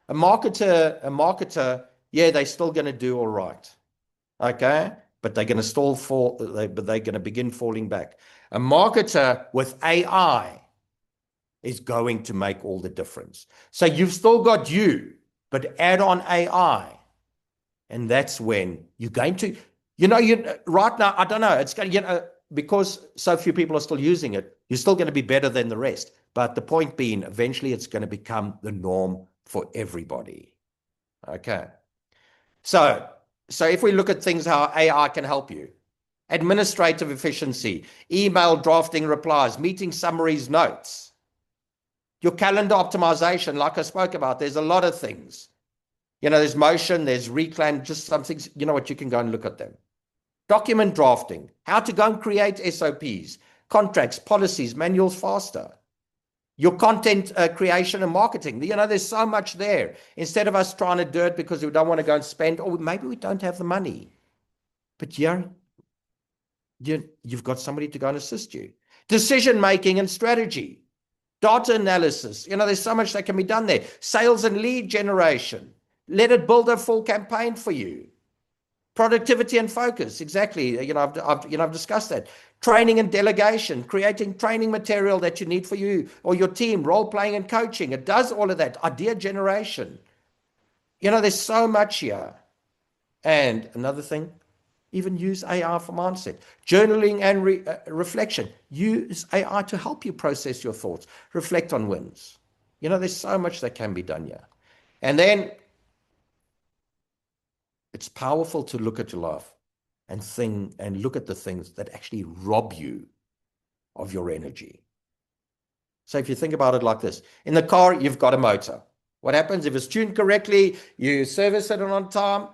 A marketer, yeah, they're still going to do all right. Okay? But they're going to but they're going to begin falling back. A marketer with AI is going to make all the difference. So you've still got you, but add on AI. And that's when you're going to, right now, I don't know, it's going to, because so few people are still using it, you're still going to be better than the rest. But the point being, eventually it's going to become the norm for everybody. Okay. So if we look at things, how AI can help you, administrative efficiency, email drafting replies, meeting summaries, notes, your calendar optimization, like I spoke about, there's a lot of things. There's motion, there's reclaim, just some things, what you can go and look at them. Document drafting, how to go and create SOPs, contracts, policies, manuals faster. Your content creation and marketing, there's so much there. Instead of us trying to do it because we don't want to go and spend, or maybe we don't have the money. But you've got somebody to go and assist you. Decision making and strategy. Data analysis, there's so much that can be done there. Sales and lead generation. Let it build a full campaign for you. Productivity and focus, exactly. I've discussed that. Training and delegation, creating training material that you need for you or your team, role playing and coaching. It does all of that. Idea generation. There's so much here. And another thing, even use AI for mindset. Journaling and reflection. Use AI to help you process your thoughts. Reflect on wins. There's so much that can be done here. And then it's powerful to look at your life and look at the things that actually rob you of your energy. So if you think about it like this, in the car, you've got a motor. What happens if it's tuned correctly, you service it on time,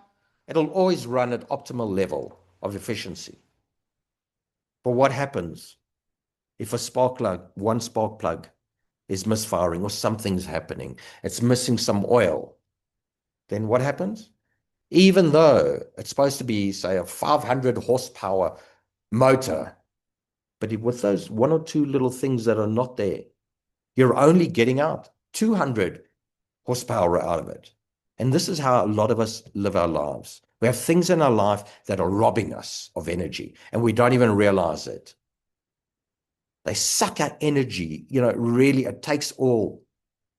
it'll always run at optimal level of efficiency. But what happens if one spark plug is misfiring or something's happening, it's missing some oil? Then what happens? Even though it's supposed to be, say, a 500 horsepower motor, but with those one or two little things that are not there, you're only getting out 200 horsepower out of it. And this is how a lot of us live our lives. We have things in our life that are robbing us of energy, and we don't even realize it. They suck our energy, really, it takes all.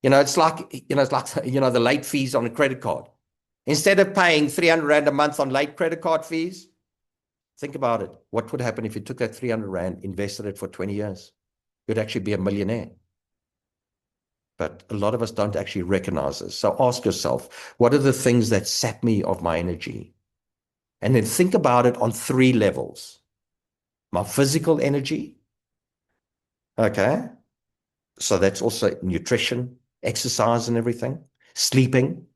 It's like the late fees on a credit card. Instead of paying 300 Rand a month on late credit card fees, think about it. What would happen if you took that 300 Rand, invested it for 20 years? You'd actually be a millionaire. But a lot of us don't actually recognize this. So ask yourself, what are the things that sap me of my energy? And then think about it on 3 levels. My physical energy, Okay. So that's also nutrition, exercise and everything, sleeping.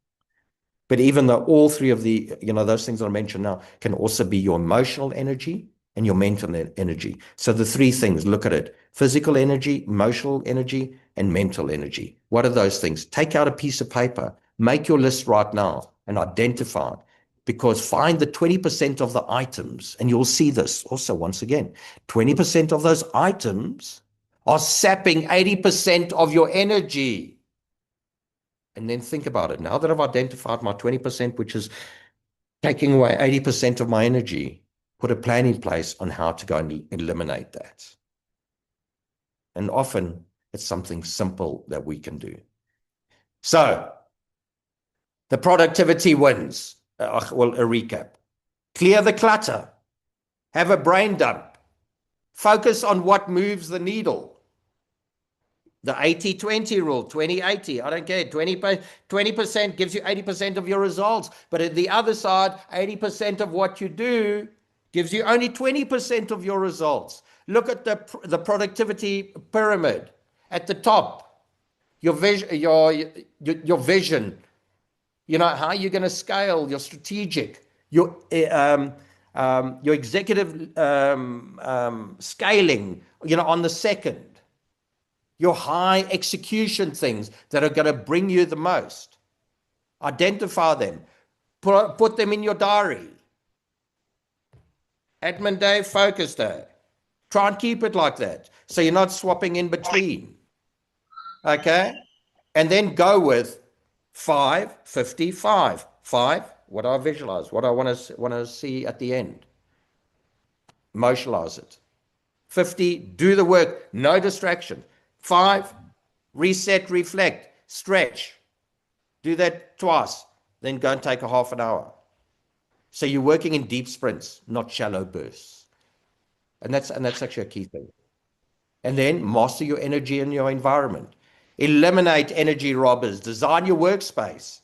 But even though all three of those things I mentioned now can also be your emotional energy and your mental energy. So the three things, look at it: physical energy, emotional energy, and mental energy. What are those things? Take out a piece of paper, make your list right now and identify it, because find the 20% of the items, and you'll see this also once again. 20% of those items are sapping 80% of your energy. And then think about it. Now that I've identified my 20%, which is taking away 80% of my energy, put a plan in place on how to go and eliminate that. And often it's something simple that we can do. So the productivity wins. Well, a recap. Clear the clutter. Have a brain dump. Focus on what moves the needle. The 80-20 rule, 20-80. I don't care. 20% gives you 80% of your results. But at the other side, 80% of what you do gives you only 20% of your results. Look at the productivity pyramid. At the top, your vision, your vision, how you're going to scale, your strategic, your executive scaling, on the second. Your high execution things that are going to bring you the most. Identify them. Put them in your diary. Admin day, focus day. Try and keep it like that, so you're not swapping in between. Okay? And then go with 5, 55. 5, what do I visualize? What I want to see at the end. Emotionalize it. 50, do the work. No distraction. 5, reset, reflect, stretch. Do that twice, then go and take a half an hour. So you're working in deep sprints, not shallow bursts. And that's actually a key thing. And then master your energy and your environment. Eliminate energy robbers. Design your workspace.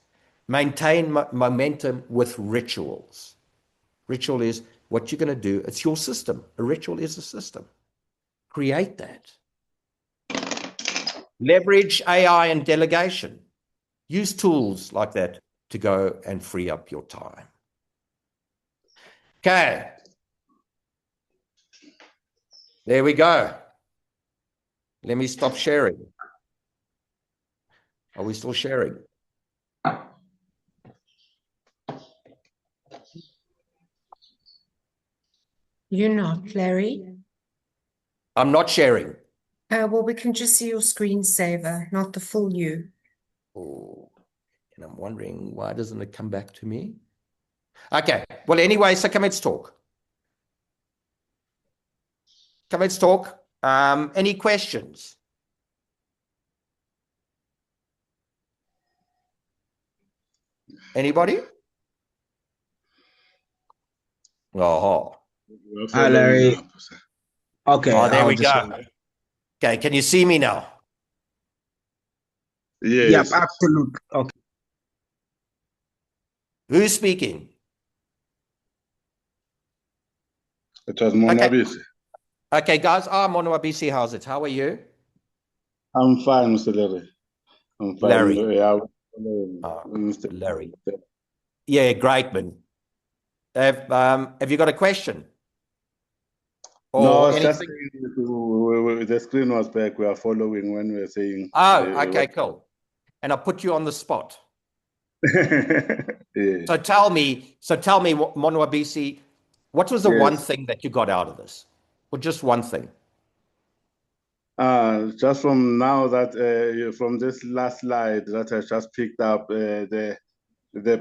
Maintain momentum with rituals. Ritual is what you're going to do. It's your system. A ritual is a system. Create that. Leverage AI and delegation. Use tools like that to go and free up your time. Okay. There we go. Let me stop sharing. Are we still sharing? You're not, Larry. I'm not sharing. Well, we can just see your screensaver, not the full you. Oh, and I'm wondering, why doesn't it come back to me? Okay. Well, anyway, so come, let's talk. Come, let's talk. Any questions? Anybody? Oh, Hi, Larry. Okay, oh, there I'll we just. go. Okay, can you see me now? Yep, Yes. absolutely. Okay. Who's speaking? It was Okay. Monwabisi. Okay, guys. Monwabisi, how's it? How are you? I'm fine, Mr. Larry. I'm fine. Larry. Yeah, Mr. Larry. Yeah, great, man. Have you got a question? No, Or it's just anything? the screen was back. We are following when we were saying. Oh, okay, cool. And I put you on the spot. Yeah. So tell me, Monwabisi, what was the one thing that you got out of this? Or just one thing? Just from now that from this last slide that I just picked up, the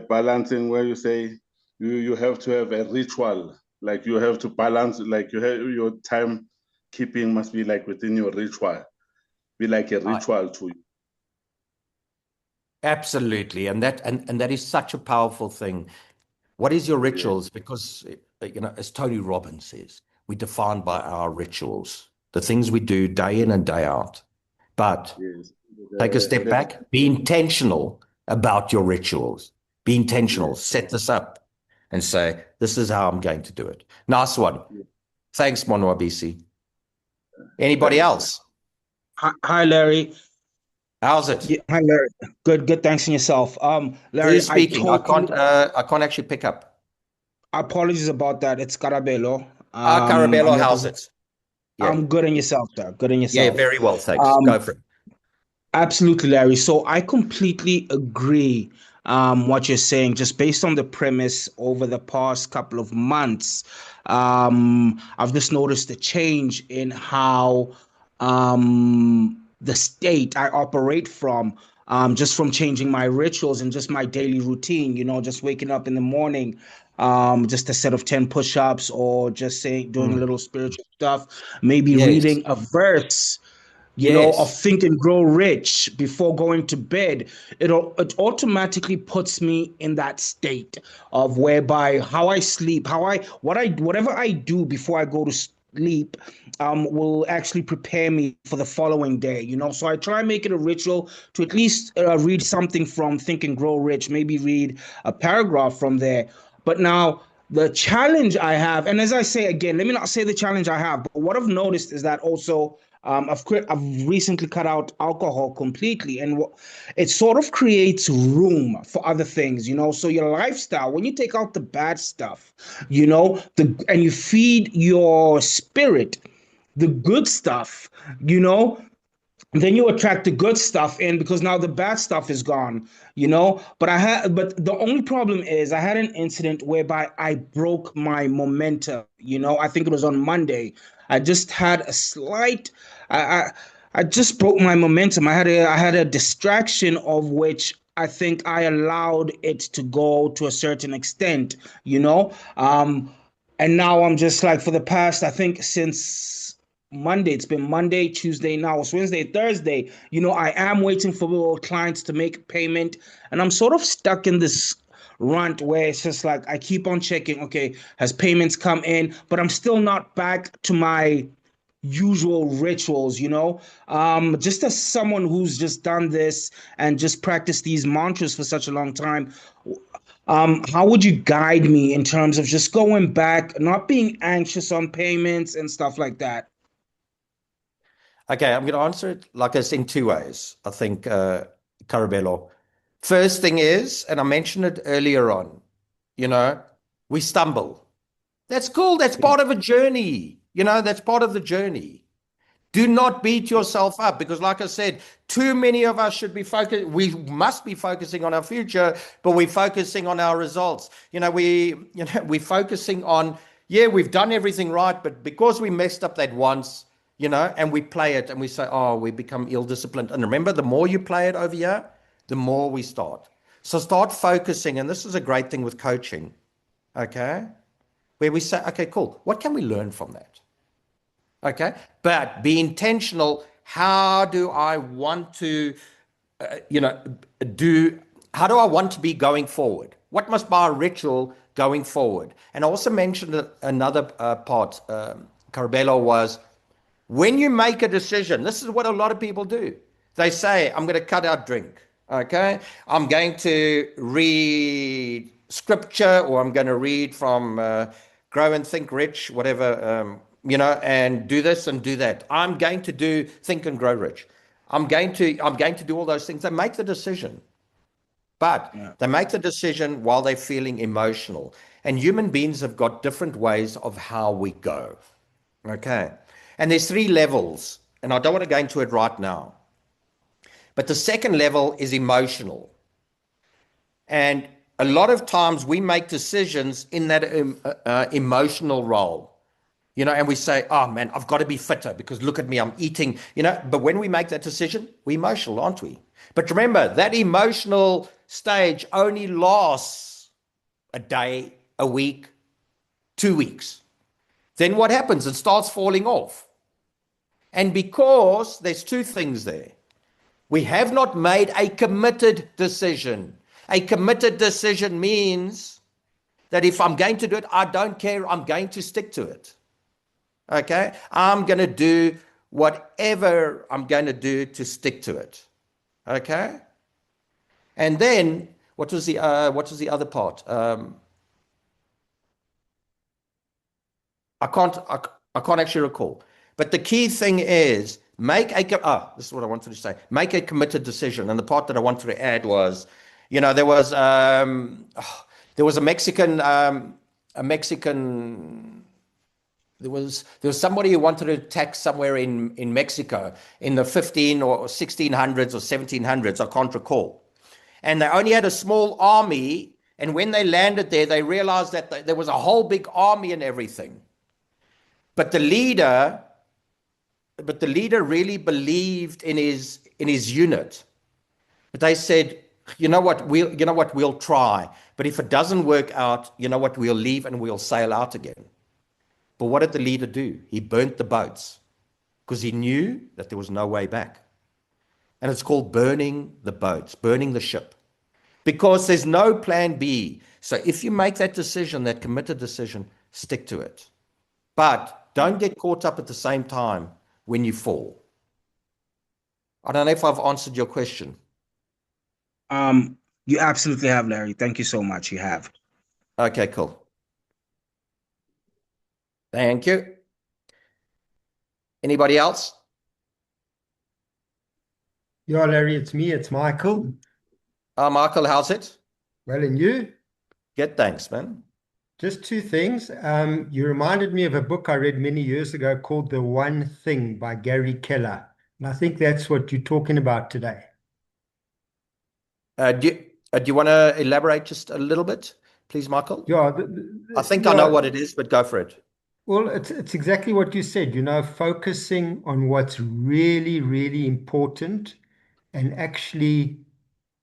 balancing where you say you have to have a ritual, like you have to balance, like you have your time keeping must be like within your ritual, be like a ritual to you. Absolutely. And that is such a powerful thing. What is your rituals? Because, as Tony Robbins says, we're defined by our rituals, the things we do day in and day out. But take a step back, be intentional about your rituals. Be intentional, set this up and say, this is how I'm going to do it. Nice one. Thanks, Monwabisi. Anybody else? Hi, Larry. How's it? Yeah, hi, Larry. Good. Thanks and yourself. Larry, Who's speaking? I can't actually pick up. apologies about that. It's Carabello. Carabello, how's it? Yeah. I'm good in yourself, sir. Good in Yeah, yourself. very well, thanks. Um, Go for it. Absolutely, Larry. So I completely agree what you're saying, just based on the premise over the past couple of months. I've just noticed a change in how the state I operate from, just from changing my rituals and just my daily routine, just waking up in the morning, just a set of 10 push-ups or just saying, doing a Mm. little spiritual stuff, maybe Yes. reading a verse of Yes. Think and Grow Rich before going to bed. It automatically puts me in that state of whereby how I sleep, whatever I do before I go to sleep, will actually prepare me for the following day. So I try and make it a ritual to at least read something from Think and Grow Rich, maybe read a paragraph from there. But now the challenge I have, and as I say again, let me not say the challenge I have, but what I've noticed is that also I've recently cut out alcohol completely, and it sort of creates room for other things. So your lifestyle, when you take out the bad stuff, and you feed your spirit the good stuff, you know, then you attract the good stuff in because now the bad stuff is gone. But the only problem is I had an incident whereby I broke my momentum. I think it was on Monday. I just had a slight I just broke my momentum. I had a distraction of which I think I allowed it to go to a certain extent, you know and now I'm just like, for the past, I think, since Monday. It's been Monday, Tuesday, now it's Wednesday, Thursday. I am waiting for clients to make payment, and I'm sort of stuck in this rant where it's just like I keep on checking, okay, has payments come in, but I'm still not back to my usual rituals. Just as someone who's just done this and just practiced these mantras for such a long time, how would you guide me in terms of just going back, not being anxious on payments and stuff like that? Okay, I'm going to answer it like this in two ways, I think, Carabello. First thing is, and I mentioned it earlier on, you know, we stumble. That's cool. That's part of a journey. That's part of the journey. Do not beat yourself up because, like I said, too many of us should be focused. We must be focusing on our future, but we're focusing on our results. We're focusing on, yeah, we've done everything right, but because we messed up that once, and we play it and we say, oh, we become ill-disciplined. And remember, the more you play it over here, the more we start. So start focusing, and this is a great thing with coaching, okay? Where we say, okay, cool. What can we learn from that? Okay. But be intentional. How do I want to, how do I want to be going forward? What must be our ritual going forward? And I also mentioned another part, Carabello, was when you make a decision, this is what a lot of people do. They say, I'm going to cut out drink. Okay. I'm going to read scripture, or I'm going to read from Grow and Think Rich, whatever, and do this and do that. I'm going to do Think and Grow Rich. I'm going to do all those things. They make the decision, but Yeah. they make the decision while they're feeling emotional. And human beings have got different ways of how we go. Okay. And there's three levels, and I don't want to go into it right now. But the second level is emotional. And a lot of times we make decisions in that emotional role, and we say, oh man, I've got to be fitter because look at me, I'm eating, but when we make that decision, we're emotional, aren't we? But remember, that emotional stage only lasts a day, a week, 2 weeks. Then what happens? It starts falling off. And because there's two things there, we have not made a committed decision. A committed decision means that if I'm going to do it, I don't care, I'm going to stick to it. Okay? I'm going to do whatever I'm going to do to stick to it. Okay? And then what was the other part? I can't actually recall. But the key thing is this is what I wanted to say. Make a committed decision. And the part that I wanted to add was, there was a Mexican there was somebody who wanted to attack somewhere in Mexico in the 15 or 1600s or 1700s, I can't recall. And they only had a small army, and when they landed there, they realized that there was a whole big army and everything. But the leader really believed in his unit. But they said, we'll try. But if it doesn't work out, we'll leave and we'll sail out again. But what did the leader do? He burnt the boats because he knew that there was no way back. And it's called burning the boats, burning the ship, because there's no plan B. So if you make that decision, that committed decision, stick to it. But don't get caught up at the same time when you fall. I don't know if I've answered your question. You absolutely have, Larry. Thank you so much. You have. Okay, cool. Thank you. Anybody else? Yeah, Larry, it's me. It's Michael. Michael, how's it? Well, and you? Good, thanks, man. Just two things. You reminded me of a book I read many years ago called The One Thing by Gary Keller. And I think that's what you're talking about today. Do you want to elaborate just a little bit, please, Michael? Yeah, I think I know what it is, but go for it. Well, it's exactly what you said, focusing on what's really, really important, and actually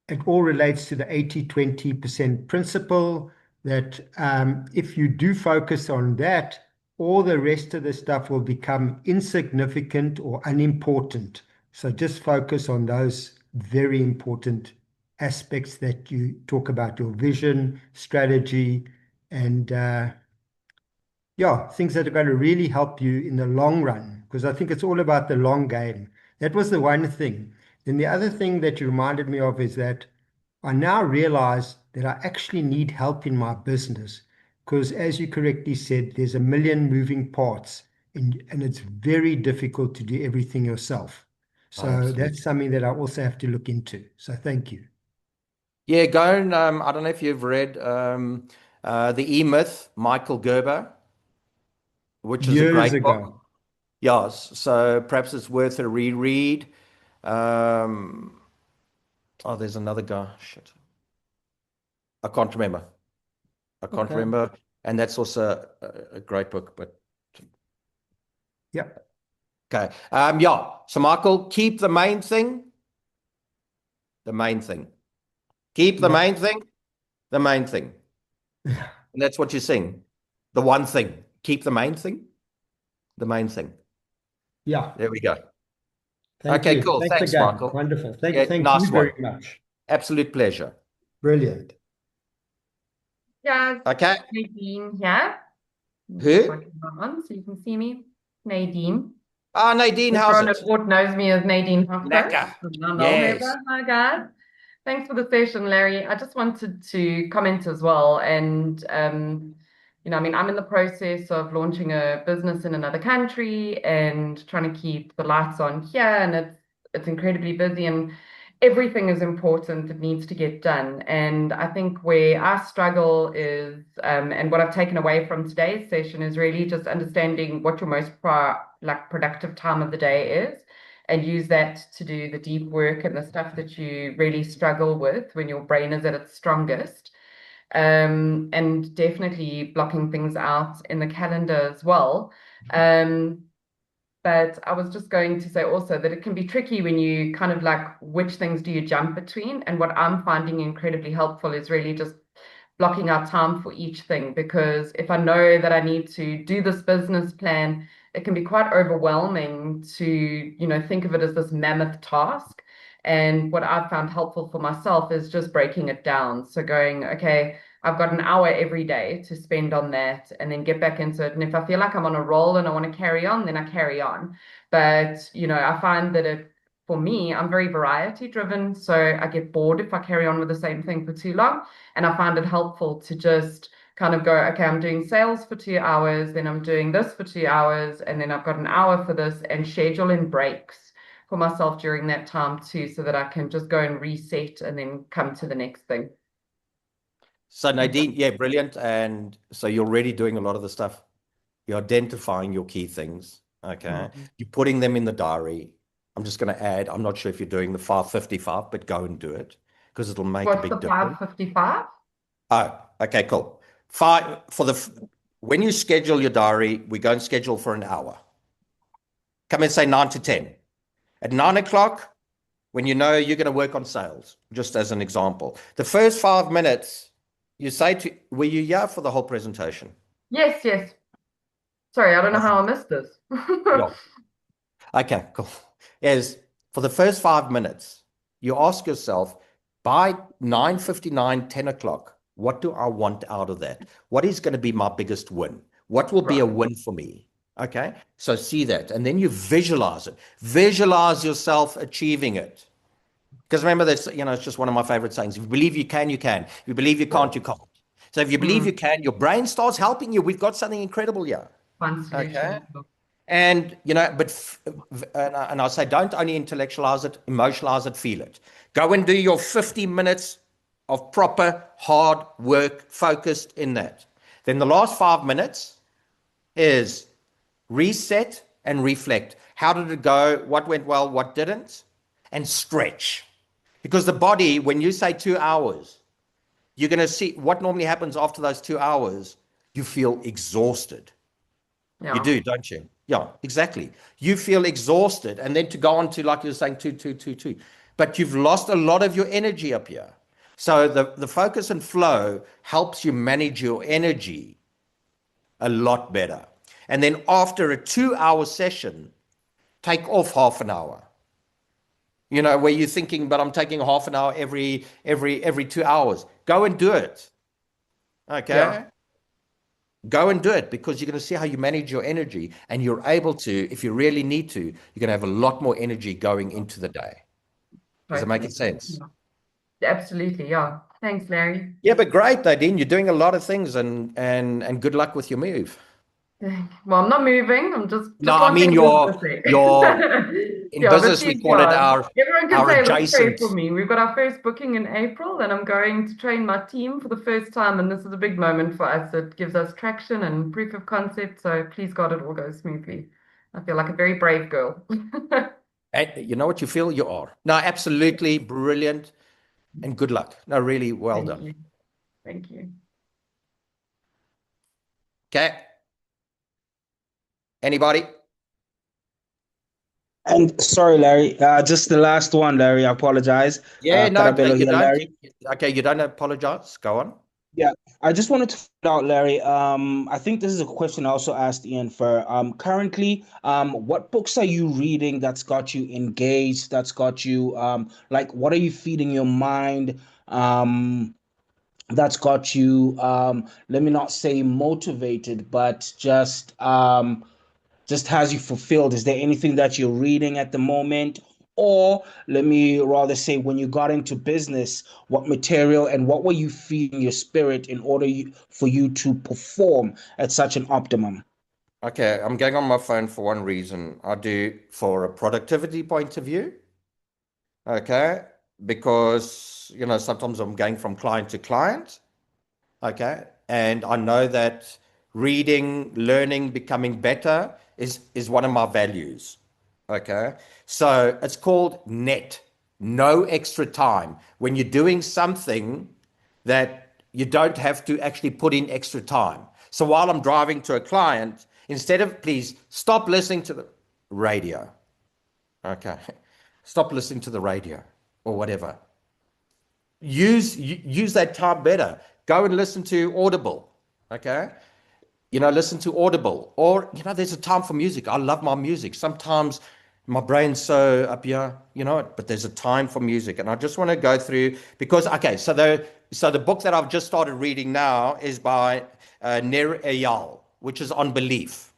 it all relates to the 80-20% principle that if you do focus on that, all the rest of the stuff will become insignificant or unimportant. So just focus on those very important aspects that you talk about, your vision, strategy, and things that are going to really help you in the long run, because I think it's all about the long game. That was the one thing. Then the other thing that you reminded me of is that I now realize that I actually need help in my business, because as you correctly said, there's a million moving parts, and it's very difficult to do everything yourself. So that's something that I also have to look into. So thank you. Yeah, go and I don't know if you've read The E-Myth, Michael Gerber, which is a Years great book. ago. Yes, so perhaps it's worth a reread. There's another guy. Shit. I can't remember. Okay. And that's also a great book, but Yeah. okay. So Michael, keep the main thing. The main thing. Keep the Yeah. main thing. The main thing. And that's what you're saying. The one thing. Keep the main thing. The main thing. Yeah. There we go. Thank Okay, you. cool. Thanks Thanks, again. Michael. Wonderful. Thank Nice you one. very much. Absolute pleasure. Brilliant. Yeah, Okay. Nadine here. Who? My camera on so you can see me. Nadine. Nadine, how's Everyone it? at Port knows me as Nadine Hofko. Lekker. Yes. Hi, guys. Thanks for the session, Larry. I just wanted to comment as well. And, I'm in the process of launching a business in another country and trying to keep the lights on here. And it's incredibly busy, and everything is important that needs to get done. And I think where I struggle is, and what I've taken away from today's session is really just understanding what your most productive time of the day is, and use that to do the deep work and the stuff that you really struggle with when your brain is at its strongest. And definitely blocking things out in the calendar as well. But I was just going to say also that it can be tricky when you kind of which things do you jump between? And what I'm finding incredibly helpful is really just blocking out time for each thing, because if I know that I need to do this business plan, it can be quite overwhelming to, think of it as this mammoth task. And what I've found helpful for myself is just breaking it down. So going, okay, I've got an hour every day to spend on that, and then get back into it. And if I feel like I'm on a roll and I want to carry on, then I carry on. But, I find that for me, I'm very variety driven. So I get bored if I carry on with the same thing for too long. And I find it helpful to just kind of go, okay, I'm doing sales for 2 hours, then I'm doing this for 2 hours, and then I've got an hour for this, and schedule in breaks for myself during that time too, so that I can just go and reset and then come to the next thing. So Nadine, yeah, brilliant. And so you're already doing a lot of the stuff. You're identifying your key things. Okay. You're putting them in the diary. I'm just going to add, I'm not sure if you're doing the 555, but go and do it because it'll make a What's big the difference. 555? Oh, okay, cool. When you schedule your diary, we go and schedule for an hour. Come and say 9 to 10. At 9 o'clock, when you know you're going to work on sales, just as an example. The first 5 minutes, you say were you here for the whole presentation? Yes, yes. Sorry, I don't know how I missed this. Yeah. Okay, cool. Is for the first 5 minutes, you ask yourself, by 9:59, 10 o'clock, what do I want out of that? What is going to be my biggest win? What will be a win for me? Okay, so see that. And then you visualize it. Visualize yourself achieving it. Because remember, that's, it's just one of my favorite sayings. If you believe you can, you can. If you believe you can't, you can't. So if you believe you can, your brain starts helping you. We've got something incredible here. Fun solution. Okay. And, and I say, don't only intellectualize it, emotionalize it, feel it. Go and do your 50 minutes of proper hard work focused in that. Then the last 5 minutes is reset and reflect. How did it go? What went well? What didn't? And stretch. Because the body, when you say 2 hours, you're going to see what normally happens after those 2 hours. You feel exhausted. Yeah. You do, don't you? Yeah, exactly. You feel exhausted. And then to go on to, like you were saying, two. But you've lost a lot of your energy up here. So the focus and flow helps you manage your energy a lot better. And then after a 2-hour session, take off half an hour. Where you're thinking, but I'm taking half an hour every 2 hours. Go and do it. Okay? Yeah. Go and do it because you're going to see how you manage your energy, and you're able to, if you really need to, you're going to have a lot more energy going into the day. Does it make sense? Yeah. Absolutely, yeah. Thanks, Larry. Yeah, but great, Nadine. You're doing a lot of things, and good luck with your move. Well, I'm not moving. I'm just no, I mean your in business we call it everyone can our say, adjacent. Let's pray for me. We've got our first booking in April, and I'm going to train my team for the first time, and this is a big moment for us. It gives us traction and proof of concept. So please God, it all goes smoothly. I feel like a very brave girl. And you know what you feel? You are. No, absolutely brilliant, and good luck. No, really well done. You. Thank you. Okay. Anybody? And sorry, Larry, just the last one, Larry. I apologize. Yeah, no, Karabelo you here, don't. Larry. Okay, you don't apologize. Go on. Yeah, I just wanted to find out, Larry. I think this is a question I also asked Ian for. Currently, what books are you reading that's got you engaged, that's got you like what are you feeding your mind? That's got you let me not say motivated, but just has you fulfilled? Is there anything that you're reading at the moment? Or let me rather say, when you got into business, what material and what were you feeding your spirit in order for you to perform at such an optimum? Okay, I'm going on my phone for one reason. I do for a productivity point of view. Okay, because sometimes I'm going from client to client. Okay, and I know that reading, learning, becoming better is one of my values. Okay, so it's called net, no extra time. When you're doing something that you don't have to actually put in extra time. So while I'm driving to a client, instead of, please stop listening to the radio. Okay, stop listening to the radio or whatever. Use that time better. Go and listen to Audible. Okay, listen to Audible, or there's a time for music. I love my music. Sometimes my brain's so up here, but there's a time for music, and I just want to go through because so the book that I've just started reading now is by Ner Eyal, which is on belief.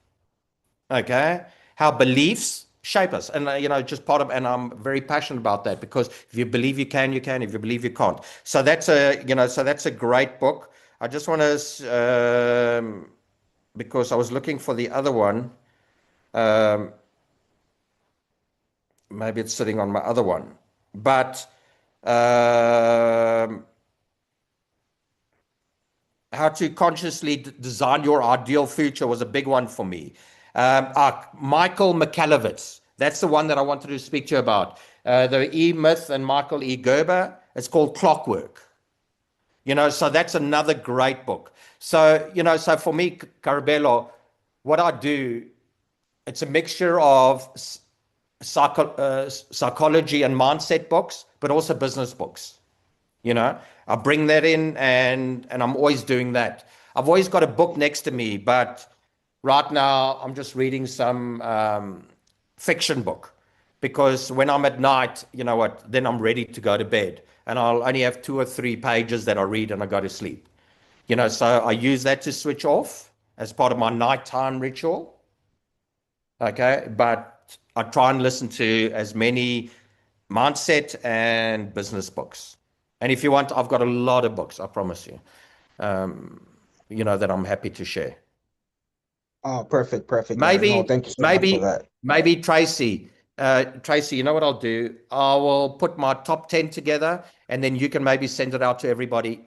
Okay, how beliefs shape us, and just part of, and I'm very passionate about that because if you believe you can, you can. If you believe you can't, so that's a great book. I just want to, because I was looking for the other one. Maybe it's sitting on my other one, but how to consciously design your ideal future was a big one for me. Michael McCallovitz, that's the one that I wanted to speak to you about. The E Myth and Michael E Gerber. It's called Clockwork. So that's another great book. So, so for me, Carabello, what I do, it's a mixture of psychology and mindset books, but also business books. I bring that in, and I'm always doing that. I've always got a book next to me, but right now I'm just reading some fiction book, because when I'm at night, then I'm ready to go to bed, and I'll only have 2 or 3 pages that I read and I go to sleep. So I use that to switch off as part of my nighttime ritual. Okay, but I try and listen to as many mindset and business books. And if you want, I've got a lot of books, I promise you, that I'm happy to share. Oh, perfect, Larry. No, thank you so much for that. Maybe Tracy, you know what I'll do? I will put my top 10 together, and then you can maybe send it out to everybody,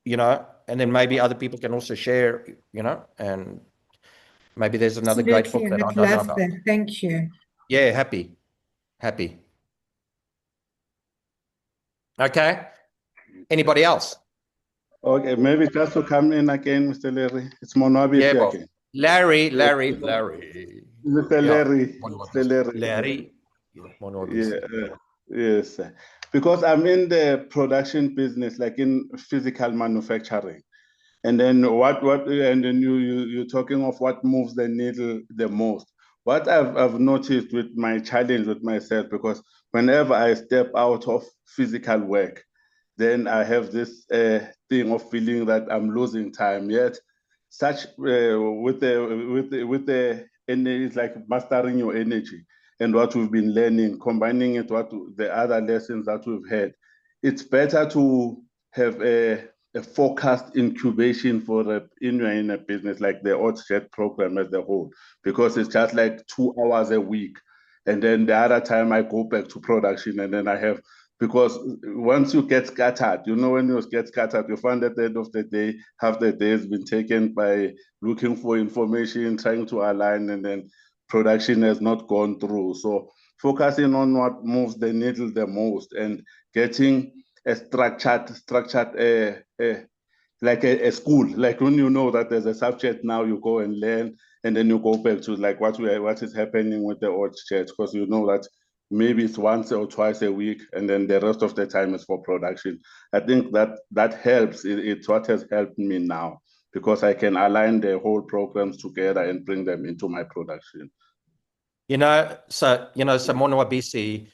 and then maybe other people can also share, and maybe there's another great book that I I'd don't know love about. that. Thank you. Yeah, happy. Okay. Anybody else? Okay, maybe just to come in again, Mr. Larry. It's Monwabisi again. Larry. Mr. Larry. Larry. Yes. Because I'm in the production business, like in physical manufacturing. And then and then you're talking of what moves the needle the most. What I've noticed with my challenge with myself, because whenever I step out of physical work, then I have this thing of feeling that I'm losing time. Yet, such with the energy, it's like mastering your energy and what we've been learning, combining it with the other lessons that we've had. It's better to have a focused incubation in a business like the OTSJET program as a whole, because it's just like 2 hours a week. And then the other time I go back to production, and then I have, because once you get scattered, when you get scattered, you find at the end of the day, half the day has been taken by looking for information, trying to align, and then production has not gone through. So focusing on what moves the needle the most, and getting a structured like a school, like when you know that there's a subject, now you go and learn, and then you go back to like what is happening with the old church, because you know that maybe it's once or twice a week, and then the rest of the time is for production. I think that helps. It's what has helped me now, because I can align the whole programs together and bring them into my production. So Monwabisi,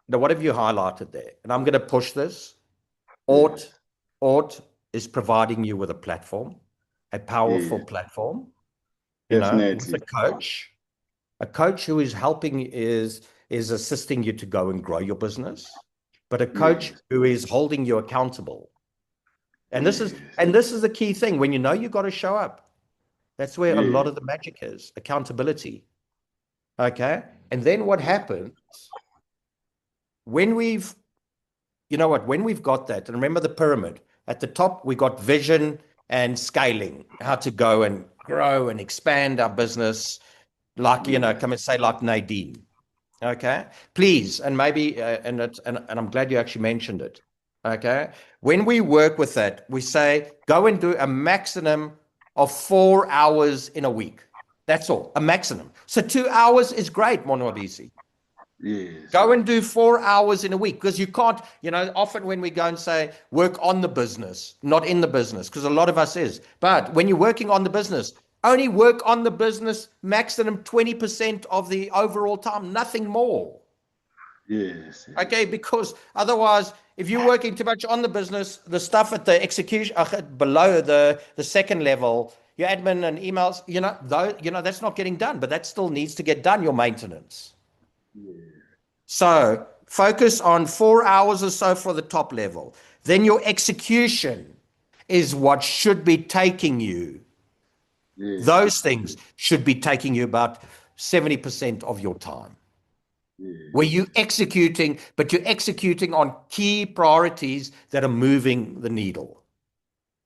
what have you highlighted there? And I'm going to push this. Ort is providing you with a platform, a powerful platform, with a coach who is helping, is assisting you to go and grow your business, but a coach who is holding you accountable. And this is the key thing. When you got to show up, that's where a lot of the magic is, accountability. Okay. And then what happens when we've got that, and remember the pyramid at the top, we got vision and scaling, how to go and grow and expand our business, like, come and say, like Nadine. Okay, please. And maybe, and I'm glad you actually mentioned it. Okay. When we work with that, we say, go and do a maximum of 4 hours in a week. That's all, a maximum. So 2 hours is great, Monwabisi. Yes. Go and do 4 hours in a week, because you can't, often when we go and say work on the business, not in the business, because a lot of us is. But when you're working on the business, only work on the business maximum 20% of the overall time, nothing more. Yes. Okay, because otherwise, if you're working too much on the business, the stuff at the execution below the second level, your admin and emails, that's not getting done, but that still needs to get done, your maintenance. So focus on 4 hours or so for the top level. Then your execution, is what should be taking you. Yes. Those things should be taking you about 70% of your time. Yes. Where you're executing, but you're executing on key priorities that are moving the needle.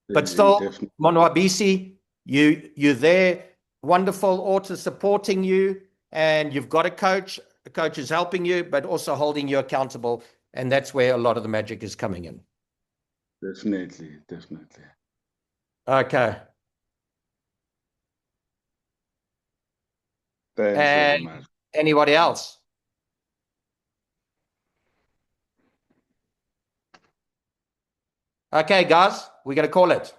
But still, Definitely. Monwabisi, you're there, wonderful author supporting you, and you've got a coach. The coach is helping you, but also holding you accountable. And that's where a lot of the magic is coming in. Definitely. Okay. Thanks very much. Anybody else? Okay, guys, we're going to call it.